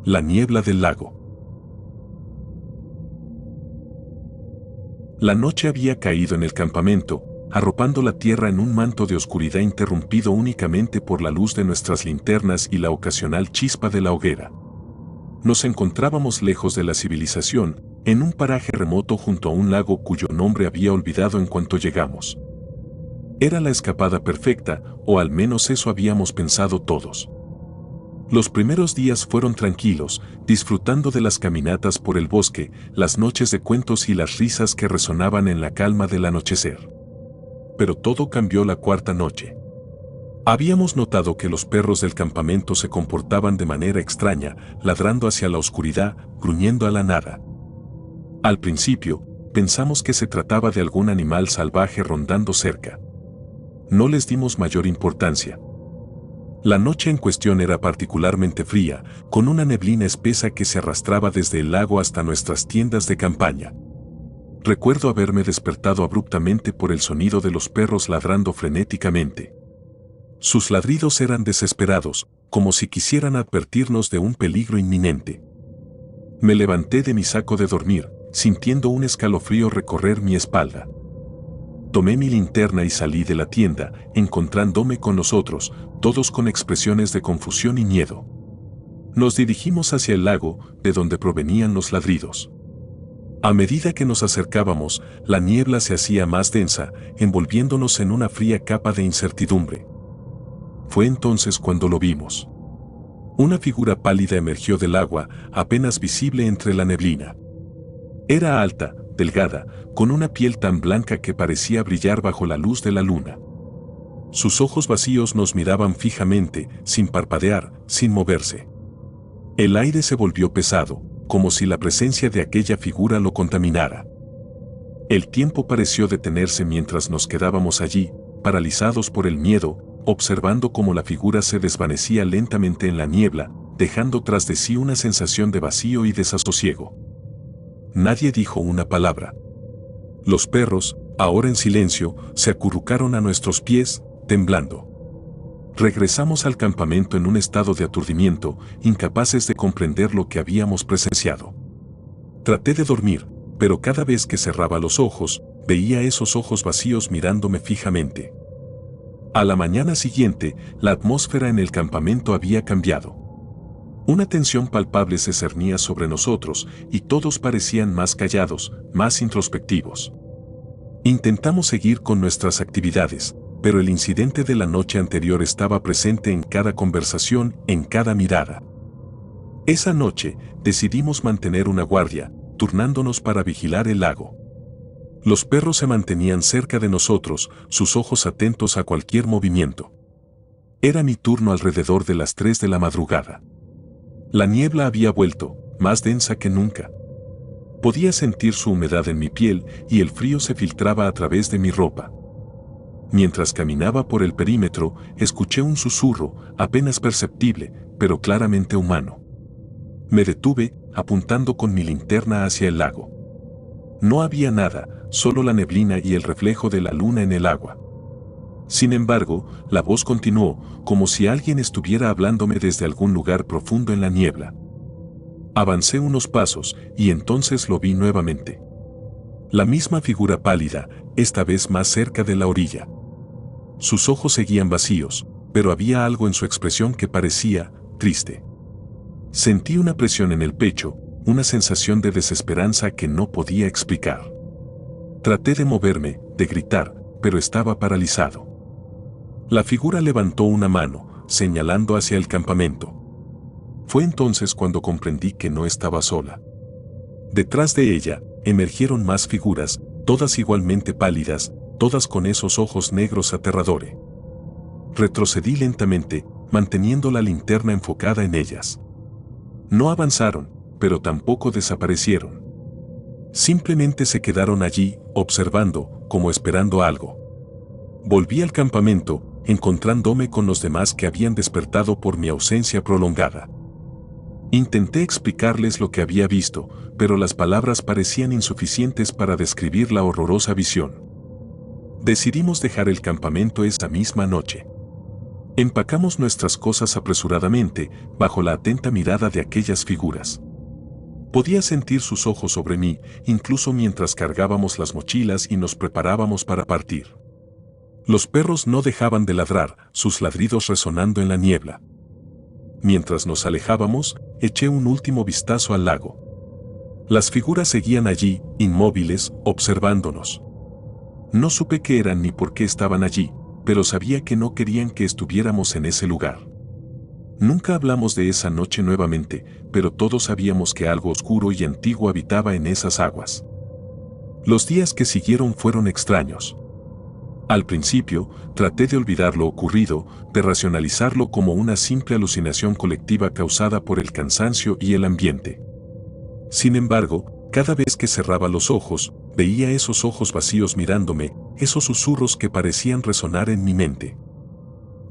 La niebla del lago. La noche había caído en el campamento, arropando la tierra en un manto de oscuridad interrumpido únicamente por la luz de nuestras linternas y la ocasional chispa de la hoguera. Nos encontrábamos lejos de la civilización, en un paraje remoto junto a un lago cuyo nombre había olvidado en cuanto llegamos. Era la escapada perfecta, o al menos eso habíamos pensado todos. Los primeros días fueron tranquilos, disfrutando de las caminatas por el bosque, las noches de cuentos y las risas que resonaban en la calma del anochecer. Pero todo cambió la 4ª noche. Habíamos notado que los perros del campamento se comportaban de manera extraña, ladrando hacia la oscuridad, gruñendo a la nada. Al principio, pensamos que se trataba de algún animal salvaje rondando cerca. No les dimos mayor importancia. La noche en cuestión era particularmente fría, con una neblina espesa que se arrastraba desde el lago hasta nuestras tiendas de campaña. Recuerdo haberme despertado abruptamente por el sonido de los perros ladrando frenéticamente. Sus ladridos eran desesperados, como si quisieran advertirnos de un peligro inminente. Me levanté de mi saco de dormir, sintiendo un escalofrío recorrer mi espalda. Tomé mi linterna y salí de la tienda, encontrándome con los otros, todos con expresiones de confusión y miedo. Nos dirigimos hacia el lago, de donde provenían los ladridos. A medida que nos acercábamos, la niebla se hacía más densa, envolviéndonos en una fría capa de incertidumbre. Fue entonces cuando lo vimos. Una figura pálida emergió del agua, apenas visible entre la neblina. Era alta, delgada, con una piel tan blanca que parecía brillar bajo la luz de la luna. Sus ojos vacíos nos miraban fijamente, sin parpadear, sin moverse. El aire se volvió pesado, como si la presencia de aquella figura lo contaminara. El tiempo pareció detenerse mientras nos quedábamos allí, paralizados por el miedo, observando cómo la figura se desvanecía lentamente en la niebla, dejando tras de sí una sensación de vacío y desasosiego. Nadie dijo una palabra. Los perros, ahora en silencio, se acurrucaron a nuestros pies, temblando. Regresamos al campamento en un estado de aturdimiento, incapaces de comprender lo que habíamos presenciado. Traté de dormir, pero cada vez que cerraba los ojos, veía esos ojos vacíos mirándome fijamente. A la mañana siguiente, la atmósfera en el campamento había cambiado. Una tensión palpable se cernía sobre nosotros y todos parecían más callados, más introspectivos. Intentamos seguir con nuestras actividades, pero el incidente de la noche anterior estaba presente en cada conversación, en cada mirada. Esa noche, decidimos mantener una guardia, turnándonos para vigilar el lago. Los perros se mantenían cerca de nosotros, sus ojos atentos a cualquier movimiento. Era mi turno alrededor de las 3 de la madrugada. La niebla había vuelto, más densa que nunca. Podía sentir su humedad en mi piel y el frío se filtraba a través de mi ropa. Mientras caminaba por el perímetro, escuché un susurro, apenas perceptible, pero claramente humano. Me detuve, apuntando con mi linterna hacia el lago. No había nada, solo la neblina y el reflejo de la luna en el agua. Sin embargo, la voz continuó, como si alguien estuviera hablándome desde algún lugar profundo en la niebla. Avancé unos pasos, y entonces lo vi nuevamente. La misma figura pálida, esta vez más cerca de la orilla. Sus ojos seguían vacíos, pero había algo en su expresión que parecía triste. Sentí una presión en el pecho, una sensación de desesperanza que no podía explicar. Traté de moverme, de gritar, pero estaba paralizado. La figura levantó una mano, señalando hacia el campamento. Fue entonces cuando comprendí que no estaba sola. Detrás de ella, emergieron más figuras, todas igualmente pálidas, todas con esos ojos negros aterradores. Retrocedí lentamente, manteniendo la linterna enfocada en ellas. No avanzaron, pero tampoco desaparecieron. Simplemente se quedaron allí, observando, como esperando algo. Volví al campamento, encontrándome con los demás que habían despertado por mi ausencia prolongada. Intenté explicarles lo que había visto, pero las palabras parecían insuficientes para describir la horrorosa visión. Decidimos dejar el campamento esa misma noche. Empacamos nuestras cosas apresuradamente, bajo la atenta mirada de aquellas figuras. Podía sentir sus ojos sobre mí, incluso mientras cargábamos las mochilas y nos preparábamos para partir. Los perros no dejaban de ladrar, sus ladridos resonando en la niebla. Mientras nos alejábamos, eché un último vistazo al lago. Las figuras seguían allí, inmóviles, observándonos. No supe qué eran ni por qué estaban allí, pero sabía que no querían que estuviéramos en ese lugar. Nunca hablamos de esa noche nuevamente, pero todos sabíamos que algo oscuro y antiguo habitaba en esas aguas. Los días que siguieron fueron extraños. Al principio, traté de olvidar lo ocurrido, de racionalizarlo como una simple alucinación colectiva causada por el cansancio y el ambiente. Sin embargo, cada vez que cerraba los ojos, veía esos ojos vacíos mirándome, esos susurros que parecían resonar en mi mente.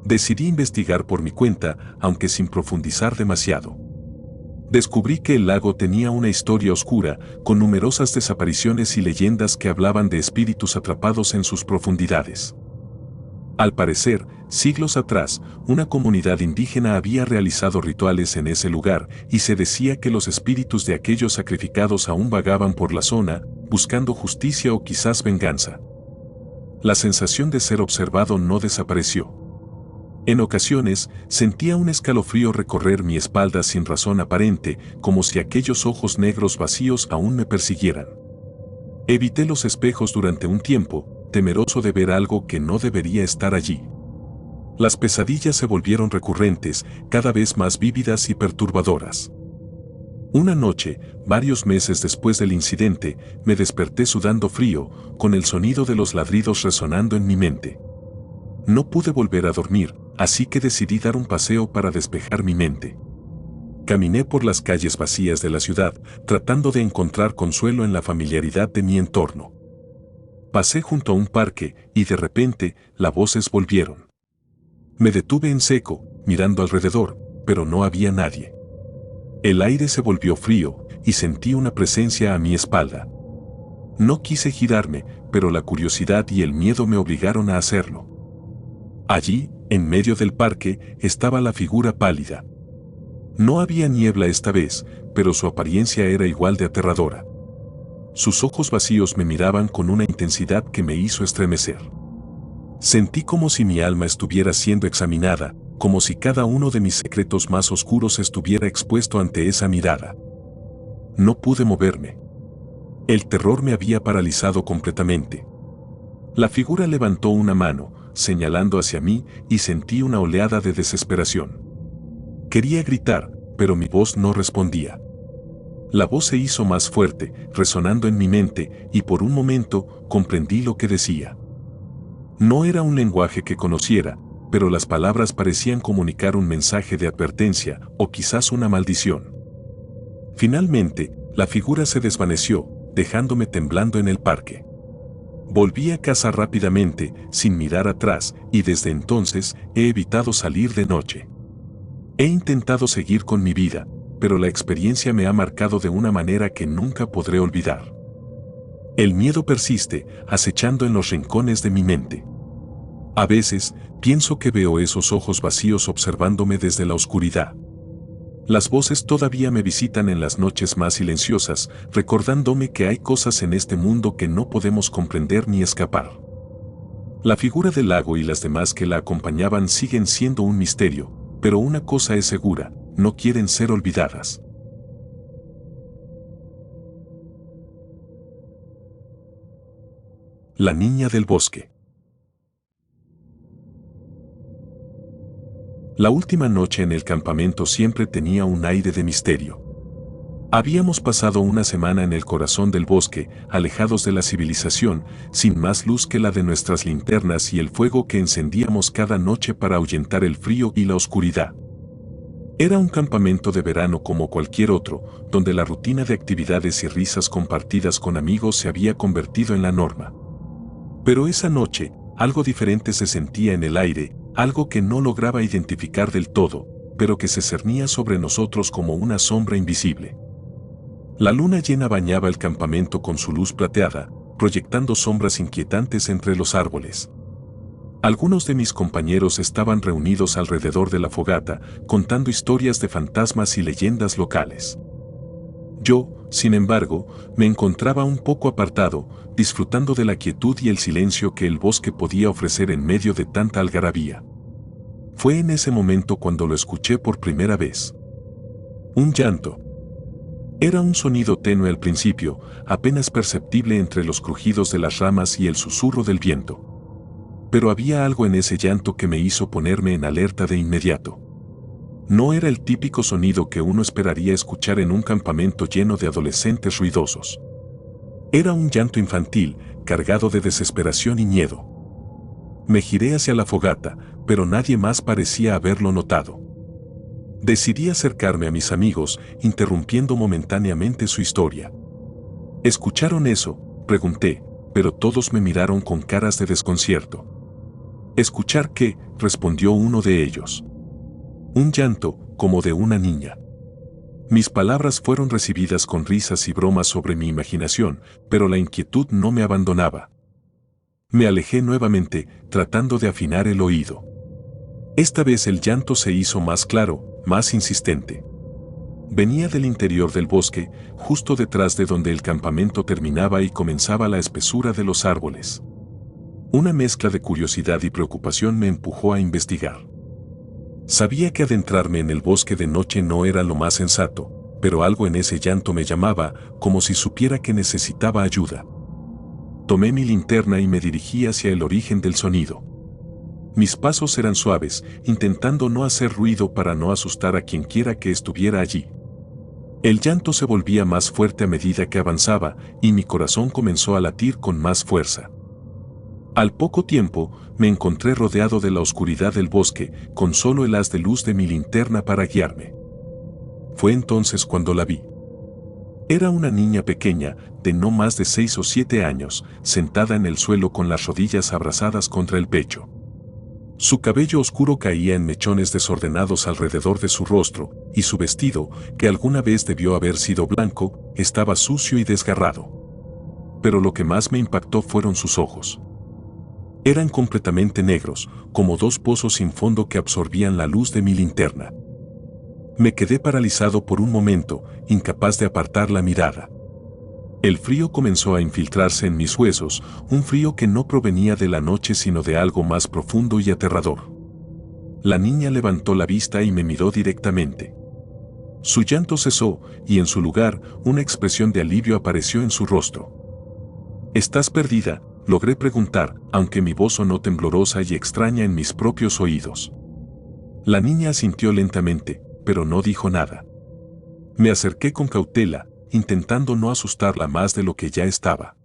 Decidí investigar por mi cuenta, aunque sin profundizar demasiado. Descubrí que el lago tenía una historia oscura, con numerosas desapariciones y leyendas que hablaban de espíritus atrapados en sus profundidades. Al parecer, siglos atrás, una comunidad indígena había realizado rituales en ese lugar y se decía que los espíritus de aquellos sacrificados aún vagaban por la zona, buscando justicia o quizás venganza. La sensación de ser observado no desapareció. En ocasiones, sentía un escalofrío recorrer mi espalda sin razón aparente, como si aquellos ojos negros vacíos aún me persiguieran. Evité los espejos durante un tiempo, temeroso de ver algo que no debería estar allí. Las pesadillas se volvieron recurrentes, cada vez más vívidas y perturbadoras. Una noche, varios meses después del incidente, me desperté sudando frío, con el sonido de los ladridos resonando en mi mente. No pude volver a dormir, así que decidí dar un paseo para despejar mi mente. Caminé por las calles vacías de la ciudad, tratando de encontrar consuelo en la familiaridad de mi entorno. Pasé junto a un parque y de repente las voces volvieron. Me detuve en seco, mirando alrededor, pero no había nadie. El aire se volvió frío y sentí una presencia a mi espalda. No quise girarme, pero la curiosidad y el miedo me obligaron a hacerlo. Allí, en medio del parque, estaba la figura pálida. No había niebla esta vez, pero su apariencia era igual de aterradora. Sus ojos vacíos me miraban con una intensidad que me hizo estremecer. Sentí como si mi alma estuviera siendo examinada, como si cada uno de mis secretos más oscuros estuviera expuesto ante esa mirada. No pude moverme. El terror me había paralizado completamente. La figura levantó una mano, señalando hacia mí, y sentí una oleada de desesperación. Quería gritar, pero mi voz no respondía. La voz se hizo más fuerte, resonando en mi mente, y por un momento comprendí lo que decía. No era un lenguaje que conociera, pero las palabras parecían comunicar un mensaje de advertencia, o quizás una maldición. Finalmente, la figura se desvaneció, dejándome temblando en el parque. Volví a casa rápidamente, sin mirar atrás, y desde entonces he evitado salir de noche. He intentado seguir con mi vida, pero la experiencia me ha marcado de una manera que nunca podré olvidar. El miedo persiste, acechando en los rincones de mi mente. A veces, pienso que veo esos ojos vacíos observándome desde la oscuridad. Las voces todavía me visitan en las noches más silenciosas, recordándome que hay cosas en este mundo que no podemos comprender ni escapar. La figura del lago y las demás que la acompañaban siguen siendo un misterio, pero una cosa es segura, no quieren ser olvidadas. La niña del bosque. La última noche en el campamento siempre tenía un aire de misterio. Habíamos pasado una semana en el corazón del bosque, alejados de la civilización, sin más luz que la de nuestras linternas y el fuego que encendíamos cada noche para ahuyentar el frío y la oscuridad. Era un campamento de verano como cualquier otro, donde la rutina de actividades y risas compartidas con amigos se había convertido en la norma. Pero esa noche, algo diferente se sentía en el aire, algo que no lograba identificar del todo, pero que se cernía sobre nosotros como una sombra invisible. La luna llena bañaba el campamento con su luz plateada, proyectando sombras inquietantes entre los árboles. Algunos de mis compañeros estaban reunidos alrededor de la fogata, contando historias de fantasmas y leyendas locales. Yo, sin embargo, me encontraba un poco apartado, disfrutando de la quietud y el silencio que el bosque podía ofrecer en medio de tanta algarabía. Fue en ese momento cuando lo escuché por primera vez. Un llanto. Era un sonido tenue al principio, apenas perceptible entre los crujidos de las ramas y el susurro del viento. Pero había algo en ese llanto que me hizo ponerme en alerta de inmediato. No era el típico sonido que uno esperaría escuchar en un campamento lleno de adolescentes ruidosos. Era un llanto infantil, cargado de desesperación y miedo. Me giré hacia la fogata, pero nadie más parecía haberlo notado. Decidí acercarme a mis amigos, interrumpiendo momentáneamente su historia. ¿Escucharon eso?, pregunté, pero todos me miraron con caras de desconcierto. ¿Escuchar qué?, respondió uno de ellos. Un llanto, como de una niña. Mis palabras fueron recibidas con risas y bromas sobre mi imaginación, pero la inquietud no me abandonaba. Me alejé nuevamente, tratando de afinar el oído. Esta vez el llanto se hizo más claro, más insistente. Venía del interior del bosque, justo detrás de donde el campamento terminaba y comenzaba la espesura de los árboles. Una mezcla de curiosidad y preocupación me empujó a investigar. Sabía que adentrarme en el bosque de noche no era lo más sensato, pero algo en ese llanto me llamaba, como si supiera que necesitaba ayuda. Tomé mi linterna y me dirigí hacia el origen del sonido. Mis pasos eran suaves, intentando no hacer ruido para no asustar a quien quiera que estuviera allí. El llanto se volvía más fuerte a medida que avanzaba y mi corazón comenzó a latir con más fuerza. Al poco tiempo, me encontré rodeado de la oscuridad del bosque, con solo el haz de luz de mi linterna para guiarme. Fue entonces cuando la vi. Era una niña pequeña, de no más de 6 o 7 años, sentada en el suelo con las rodillas abrazadas contra el pecho. Su cabello oscuro caía en mechones desordenados alrededor de su rostro, y su vestido, que alguna vez debió haber sido blanco, estaba sucio y desgarrado. Pero lo que más me impactó fueron sus ojos. Eran completamente negros, como dos pozos sin fondo que absorbían la luz de mi linterna. Me quedé paralizado por un momento, incapaz de apartar la mirada. El frío comenzó a infiltrarse en mis huesos, un frío que no provenía de la noche sino de algo más profundo y aterrador. La niña levantó la vista y me miró directamente. Su llanto cesó, y en su lugar, una expresión de alivio apareció en su rostro. ¿Estás perdida?, logré preguntar, aunque mi voz sonó temblorosa y extraña en mis propios oídos. La niña asintió lentamente, pero no dijo nada. Me acerqué con cautela, intentando no asustarla más de lo que ya estaba.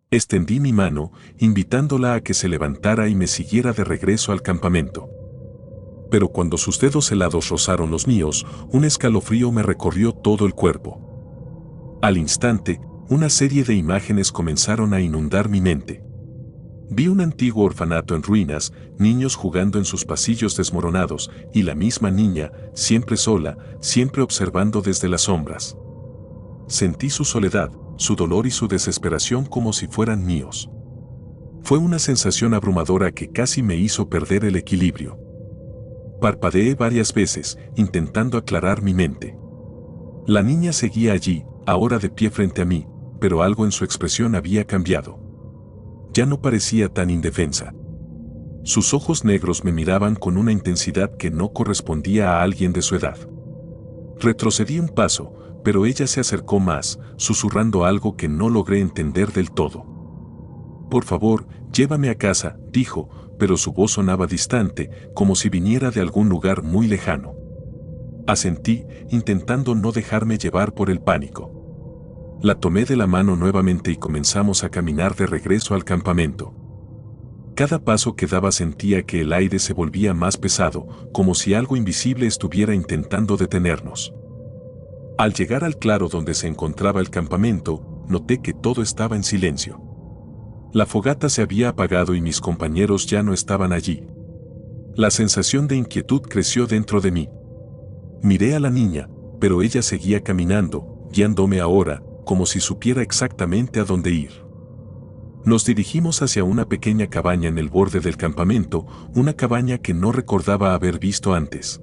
Extendí mi mano, invitándola a que se levantara y me siguiera de regreso al campamento. Pero cuando sus dedos helados rozaron los míos, un escalofrío me recorrió todo el cuerpo. Al instante, una serie de imágenes comenzaron a inundar mi mente. Vi un antiguo orfanato en ruinas, niños jugando en sus pasillos desmoronados, y la misma niña, siempre sola, siempre observando desde las sombras. Sentí su soledad, su dolor y su desesperación como si fueran míos. Fue una sensación abrumadora que casi me hizo perder el equilibrio. Parpadeé varias veces, intentando aclarar mi mente. La niña seguía allí, ahora de pie frente a mí, pero algo en su expresión había cambiado. Ya no parecía tan indefensa. Sus ojos negros me miraban con una intensidad que no correspondía a alguien de su edad. Retrocedí un paso, pero ella se acercó más, susurrando algo que no logré entender del todo. Por favor, llévame a casa, dijo, pero su voz sonaba distante, como si viniera de algún lugar muy lejano. Asentí, intentando no dejarme llevar por el pánico. La tomé de la mano nuevamente y comenzamos a caminar de regreso al campamento. Cada paso que daba sentía que el aire se volvía más pesado, como si algo invisible estuviera intentando detenernos. Al llegar al claro donde se encontraba el campamento, noté que todo estaba en silencio. La fogata se había apagado y mis compañeros ya no estaban allí. La sensación de inquietud creció dentro de mí. Miré a la niña, pero ella seguía caminando, guiándome ahora, como si supiera exactamente a dónde ir. Nos dirigimos hacia una pequeña cabaña en el borde del campamento, una cabaña que no recordaba haber visto antes.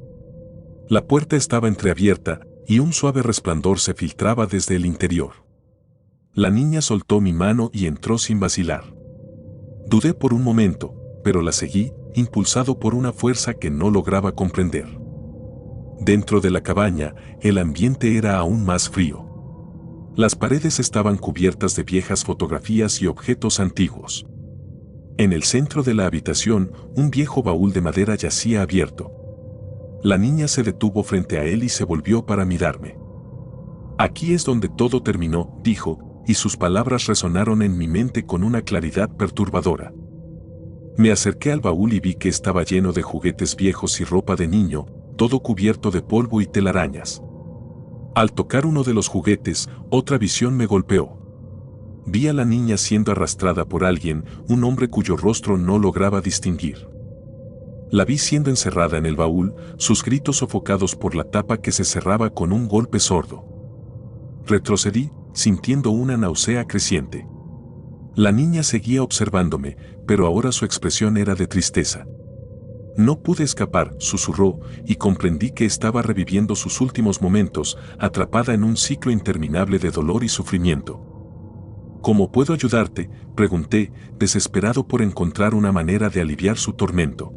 La puerta estaba entreabierta, y un suave resplandor se filtraba desde el interior. La niña soltó mi mano y entró sin vacilar. Dudé por un momento, pero la seguí, impulsado por una fuerza que no lograba comprender. Dentro de la cabaña, el ambiente era aún más frío. Las paredes estaban cubiertas de viejas fotografías y objetos antiguos. En el centro de la habitación, un viejo baúl de madera yacía abierto. La niña se detuvo frente a él y se volvió para mirarme. Aquí es donde todo terminó, dijo, y sus palabras resonaron en mi mente con una claridad perturbadora. Me acerqué al baúl y vi que estaba lleno de juguetes viejos y ropa de niño, todo cubierto de polvo y telarañas. Al tocar uno de los juguetes, otra visión me golpeó. Vi a la niña siendo arrastrada por alguien, un hombre cuyo rostro no lograba distinguir. La vi siendo encerrada en el baúl, sus gritos sofocados por la tapa que se cerraba con un golpe sordo. Retrocedí, sintiendo una náusea creciente. La niña seguía observándome, pero ahora su expresión era de tristeza. No pude escapar, susurró, y comprendí que estaba reviviendo sus últimos momentos, atrapada en un ciclo interminable de dolor y sufrimiento. ¿Cómo puedo ayudarte?, pregunté, desesperado por encontrar una manera de aliviar su tormento.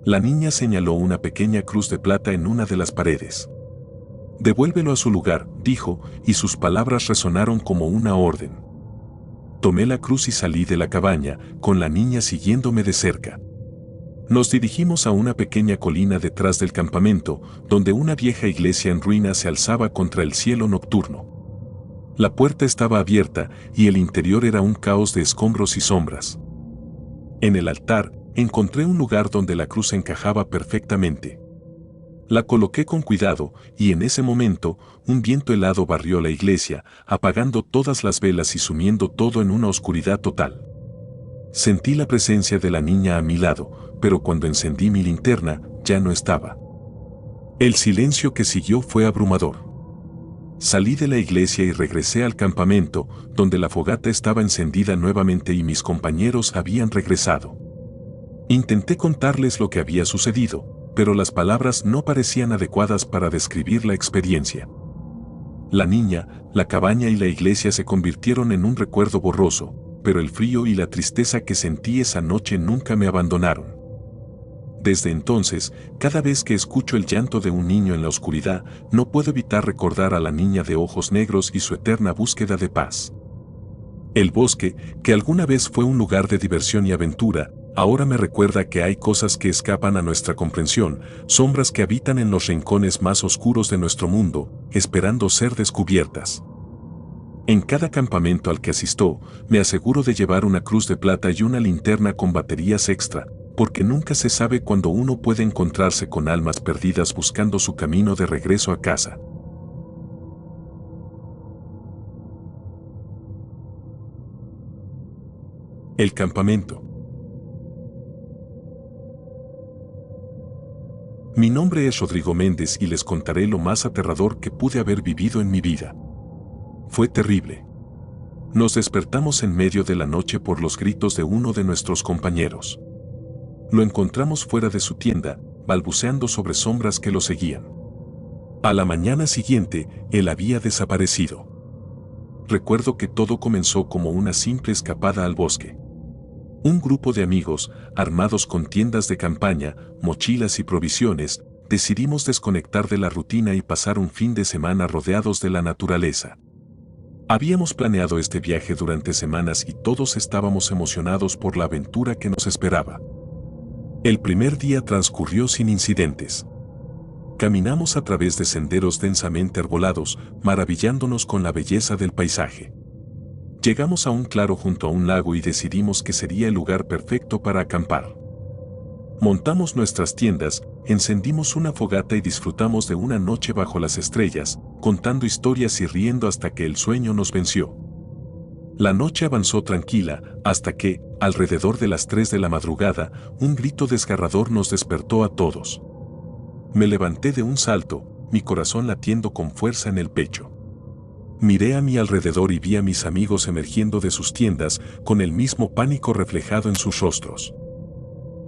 La niña señaló una pequeña cruz de plata en una de las paredes. Devuélvelo a su lugar, dijo, y sus palabras resonaron como una orden. Tomé la cruz y salí de la cabaña, con la niña siguiéndome de cerca. Nos dirigimos a una pequeña colina detrás del campamento, donde una vieja iglesia en ruinas se alzaba contra el cielo nocturno. La puerta estaba abierta y el interior era un caos de escombros y sombras. En el altar, encontré un lugar donde la cruz encajaba perfectamente. La coloqué con cuidado y en ese momento, un viento helado barrió la iglesia, apagando todas las velas y sumiendo todo en una oscuridad total. Sentí la presencia de la niña a mi lado, pero cuando encendí mi linterna, ya no estaba. El silencio que siguió fue abrumador. Salí de la iglesia y regresé al campamento, donde la fogata estaba encendida nuevamente y mis compañeros habían regresado. Intenté contarles lo que había sucedido, pero las palabras no parecían adecuadas para describir la experiencia. La niña, la cabaña y la iglesia se convirtieron en un recuerdo borroso, pero el frío y la tristeza que sentí esa noche nunca me abandonaron. Desde entonces, cada vez que escucho el llanto de un niño en la oscuridad, no puedo evitar recordar a la niña de ojos negros y su eterna búsqueda de paz. El bosque, que alguna vez fue un lugar de diversión y aventura, ahora me recuerda que hay cosas que escapan a nuestra comprensión, sombras que habitan en los rincones más oscuros de nuestro mundo, esperando ser descubiertas. En cada campamento al que asisto, me aseguro de llevar una cruz de plata y una linterna con baterías extra, porque nunca se sabe cuándo uno puede encontrarse con almas perdidas buscando su camino de regreso a casa. El campamento. Mi nombre es Rodrigo Méndez y les contaré lo más aterrador que pude haber vivido en mi vida. Fue terrible. Nos despertamos en medio de la noche por los gritos de uno de nuestros compañeros. Lo encontramos fuera de su tienda, balbuceando sobre sombras que lo seguían. A la mañana siguiente, él había desaparecido. Recuerdo que todo comenzó como una simple escapada al bosque. Un grupo de amigos, armados con tiendas de campaña, mochilas y provisiones, decidimos desconectar de la rutina y pasar un fin de semana rodeados de la naturaleza. Habíamos planeado este viaje durante semanas y todos estábamos emocionados por la aventura que nos esperaba. El primer día transcurrió sin incidentes. Caminamos a través de senderos densamente arbolados, maravillándonos con la belleza del paisaje. Llegamos a un claro junto a un lago y decidimos que sería el lugar perfecto para acampar. Montamos nuestras tiendas, encendimos una fogata y disfrutamos de una noche bajo las estrellas, contando historias y riendo hasta que el sueño nos venció. La noche avanzó tranquila, hasta que, alrededor de las 3 de la madrugada, un grito desgarrador nos despertó a todos. Me levanté de un salto, mi corazón latiendo con fuerza en el pecho. Miré a mi alrededor y vi a mis amigos emergiendo de sus tiendas, con el mismo pánico reflejado en sus rostros.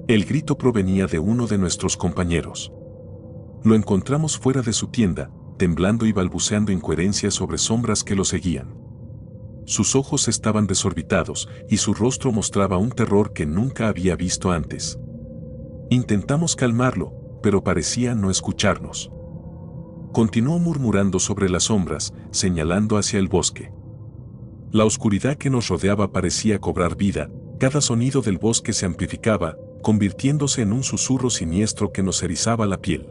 El grito provenía de uno de nuestros compañeros. Lo encontramos fuera de su tienda, temblando y balbuceando incoherencias sobre sombras que lo seguían. Sus ojos estaban desorbitados y su rostro mostraba un terror que nunca había visto antes. Intentamos calmarlo, pero parecía no escucharnos. Continuó murmurando sobre las sombras, señalando hacia el bosque. La oscuridad que nos rodeaba parecía cobrar vida, cada sonido del bosque se amplificaba, convirtiéndose en un susurro siniestro que nos erizaba la piel.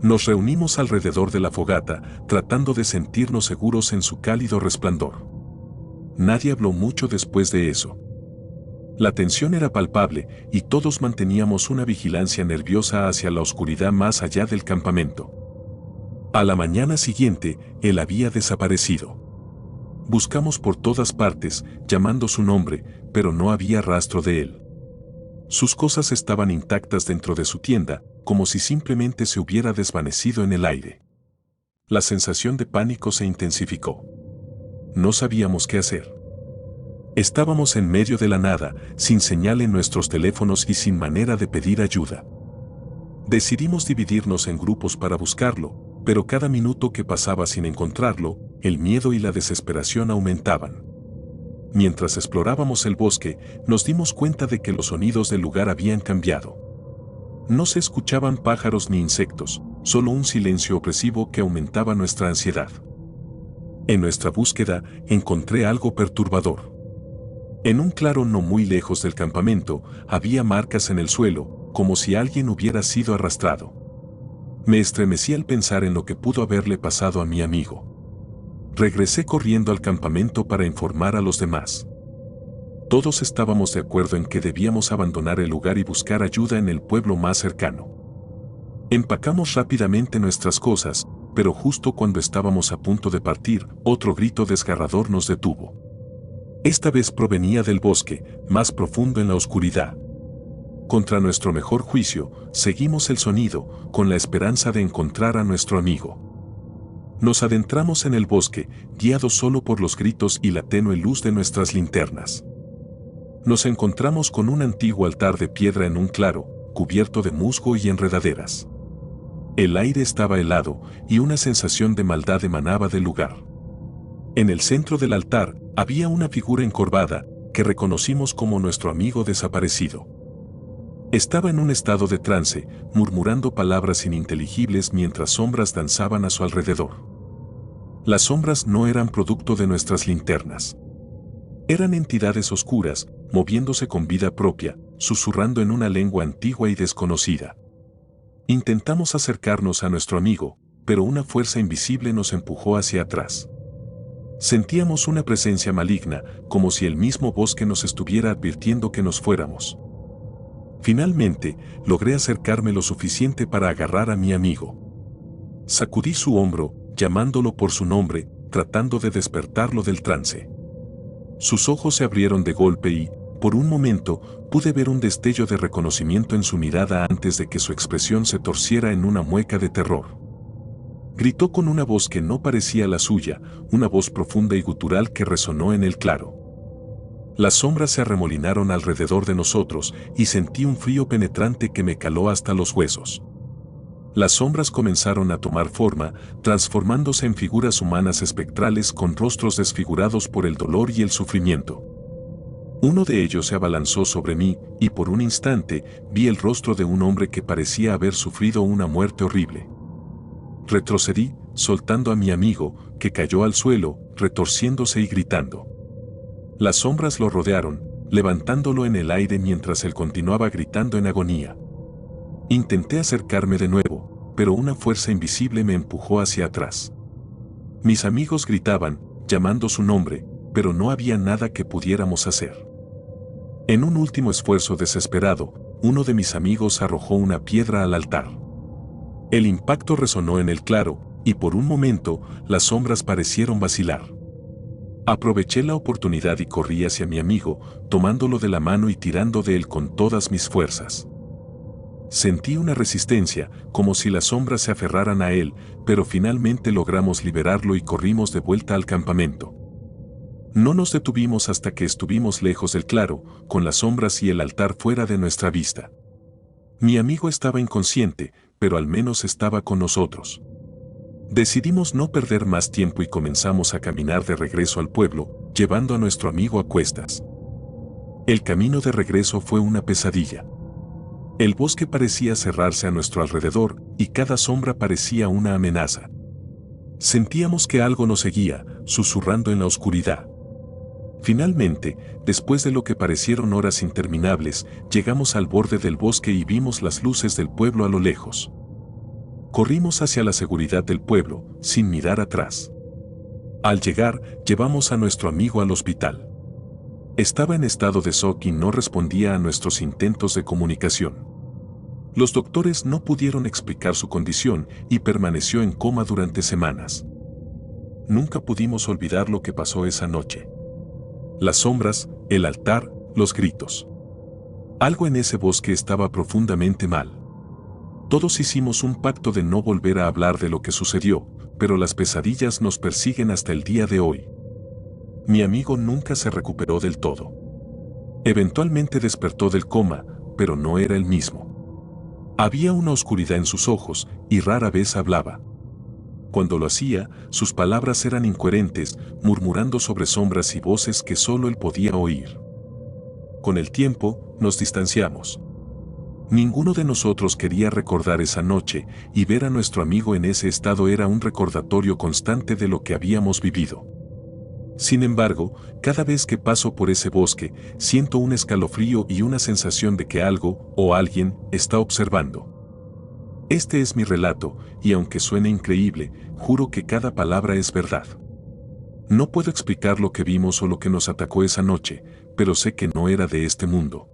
Nos reunimos alrededor de la fogata, tratando de sentirnos seguros en su cálido resplandor. Nadie habló mucho después de eso. La tensión era palpable y todos manteníamos una vigilancia nerviosa hacia la oscuridad más allá del campamento. A la mañana siguiente, él había desaparecido. Buscamos por todas partes, llamando su nombre, pero no había rastro de él. Sus cosas estaban intactas dentro de su tienda, como si simplemente se hubiera desvanecido en el aire. La sensación de pánico se intensificó. No sabíamos qué hacer. Estábamos en medio de la nada, sin señal en nuestros teléfonos y sin manera de pedir ayuda. Decidimos dividirnos en grupos para buscarlo, pero cada minuto que pasaba sin encontrarlo, el miedo y la desesperación aumentaban. Mientras explorábamos el bosque, nos dimos cuenta de que los sonidos del lugar habían cambiado. No se escuchaban pájaros ni insectos, solo un silencio opresivo que aumentaba nuestra ansiedad. En nuestra búsqueda, encontré algo perturbador. En un claro no muy lejos del campamento, había marcas en el suelo, como si alguien hubiera sido arrastrado. Me estremecí al pensar en lo que pudo haberle pasado a mi amigo. Regresé corriendo al campamento para informar a los demás. Todos estábamos de acuerdo en que debíamos abandonar el lugar y buscar ayuda en el pueblo más cercano. Empacamos rápidamente nuestras cosas, pero justo cuando estábamos a punto de partir, otro grito desgarrador nos detuvo. Esta vez provenía del bosque, más profundo en la oscuridad. Contra nuestro mejor juicio, seguimos el sonido, con la esperanza de encontrar a nuestro amigo. Nos adentramos en el bosque, guiados solo por los gritos y la tenue luz de nuestras linternas. Nos encontramos con un antiguo altar de piedra en un claro, cubierto de musgo y enredaderas. El aire estaba helado y una sensación de maldad emanaba del lugar. En el centro del altar había una figura encorvada que reconocimos como nuestro amigo desaparecido. Estaba en un estado de trance, murmurando palabras ininteligibles mientras sombras danzaban a su alrededor. Las sombras no eran producto de nuestras linternas. Eran entidades oscuras, moviéndose con vida propia, susurrando en una lengua antigua y desconocida. Intentamos acercarnos a nuestro amigo, pero una fuerza invisible nos empujó hacia atrás. Sentíamos una presencia maligna, como si el mismo bosque nos estuviera advirtiendo que nos fuéramos. Finalmente, logré acercarme lo suficiente para agarrar a mi amigo. Sacudí su hombro, llamándolo por su nombre, tratando de despertarlo del trance. Sus ojos se abrieron de golpe y, por un momento, pude ver un destello de reconocimiento en su mirada antes de que su expresión se torciera en una mueca de terror. Gritó con una voz que no parecía la suya, una voz profunda y gutural que resonó en el claro. Las sombras se arremolinaron alrededor de nosotros y sentí un frío penetrante que me caló hasta los huesos. Las sombras comenzaron a tomar forma, transformándose en figuras humanas espectrales con rostros desfigurados por el dolor y el sufrimiento. Uno de ellos se abalanzó sobre mí, y por un instante vi el rostro de un hombre que parecía haber sufrido una muerte horrible. Retrocedí, soltando a mi amigo, que cayó al suelo, retorciéndose y gritando. Las sombras lo rodearon, levantándolo en el aire mientras él continuaba gritando en agonía. Intenté acercarme de nuevo, pero una fuerza invisible me empujó hacia atrás. Mis amigos gritaban, llamando su nombre, pero no había nada que pudiéramos hacer. En un último esfuerzo desesperado, uno de mis amigos arrojó una piedra al altar. El impacto resonó en el claro, y por un momento, las sombras parecieron vacilar. Aproveché la oportunidad y corrí hacia mi amigo, tomándolo de la mano y tirando de él con todas mis fuerzas. Sentí una resistencia, como si las sombras se aferraran a él, pero finalmente logramos liberarlo y corrimos de vuelta al campamento. No nos detuvimos hasta que estuvimos lejos del claro, con las sombras y el altar fuera de nuestra vista. Mi amigo estaba inconsciente, pero al menos estaba con nosotros. Decidimos no perder más tiempo y comenzamos a caminar de regreso al pueblo, llevando a nuestro amigo a cuestas. El camino de regreso fue una pesadilla. El bosque parecía cerrarse a nuestro alrededor y cada sombra parecía una amenaza. Sentíamos que algo nos seguía, susurrando en la oscuridad. Finalmente, después de lo que parecieron horas interminables, llegamos al borde del bosque y vimos las luces del pueblo a lo lejos. Corrimos hacia la seguridad del pueblo, sin mirar atrás. Al llegar, llevamos a nuestro amigo al hospital. Estaba en estado de shock y no respondía a nuestros intentos de comunicación. Los doctores no pudieron explicar su condición y permaneció en coma durante semanas. Nunca pudimos olvidar lo que pasó esa noche. Las sombras, el altar, los gritos. Algo en ese bosque estaba profundamente mal. Todos hicimos un pacto de no volver a hablar de lo que sucedió, pero las pesadillas nos persiguen hasta el día de hoy. Mi amigo nunca se recuperó del todo. Eventualmente despertó del coma, pero no era el mismo. Había una oscuridad en sus ojos y rara vez hablaba. Cuando lo hacía, sus palabras eran incoherentes, murmurando sobre sombras y voces que solo él podía oír. Con el tiempo, nos distanciamos. Ninguno de nosotros quería recordar esa noche, y ver a nuestro amigo en ese estado era un recordatorio constante de lo que habíamos vivido. Sin embargo, cada vez que paso por ese bosque, siento un escalofrío y una sensación de que algo o alguien está observando. Este es mi relato, y aunque suene increíble, juro que cada palabra es verdad. No puedo explicar lo que vimos o lo que nos atacó esa noche, pero sé que no era de este mundo.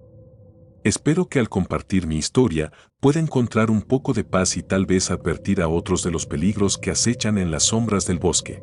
Espero que al compartir mi historia pueda encontrar un poco de paz y tal vez advertir a otros de los peligros que acechan en las sombras del bosque.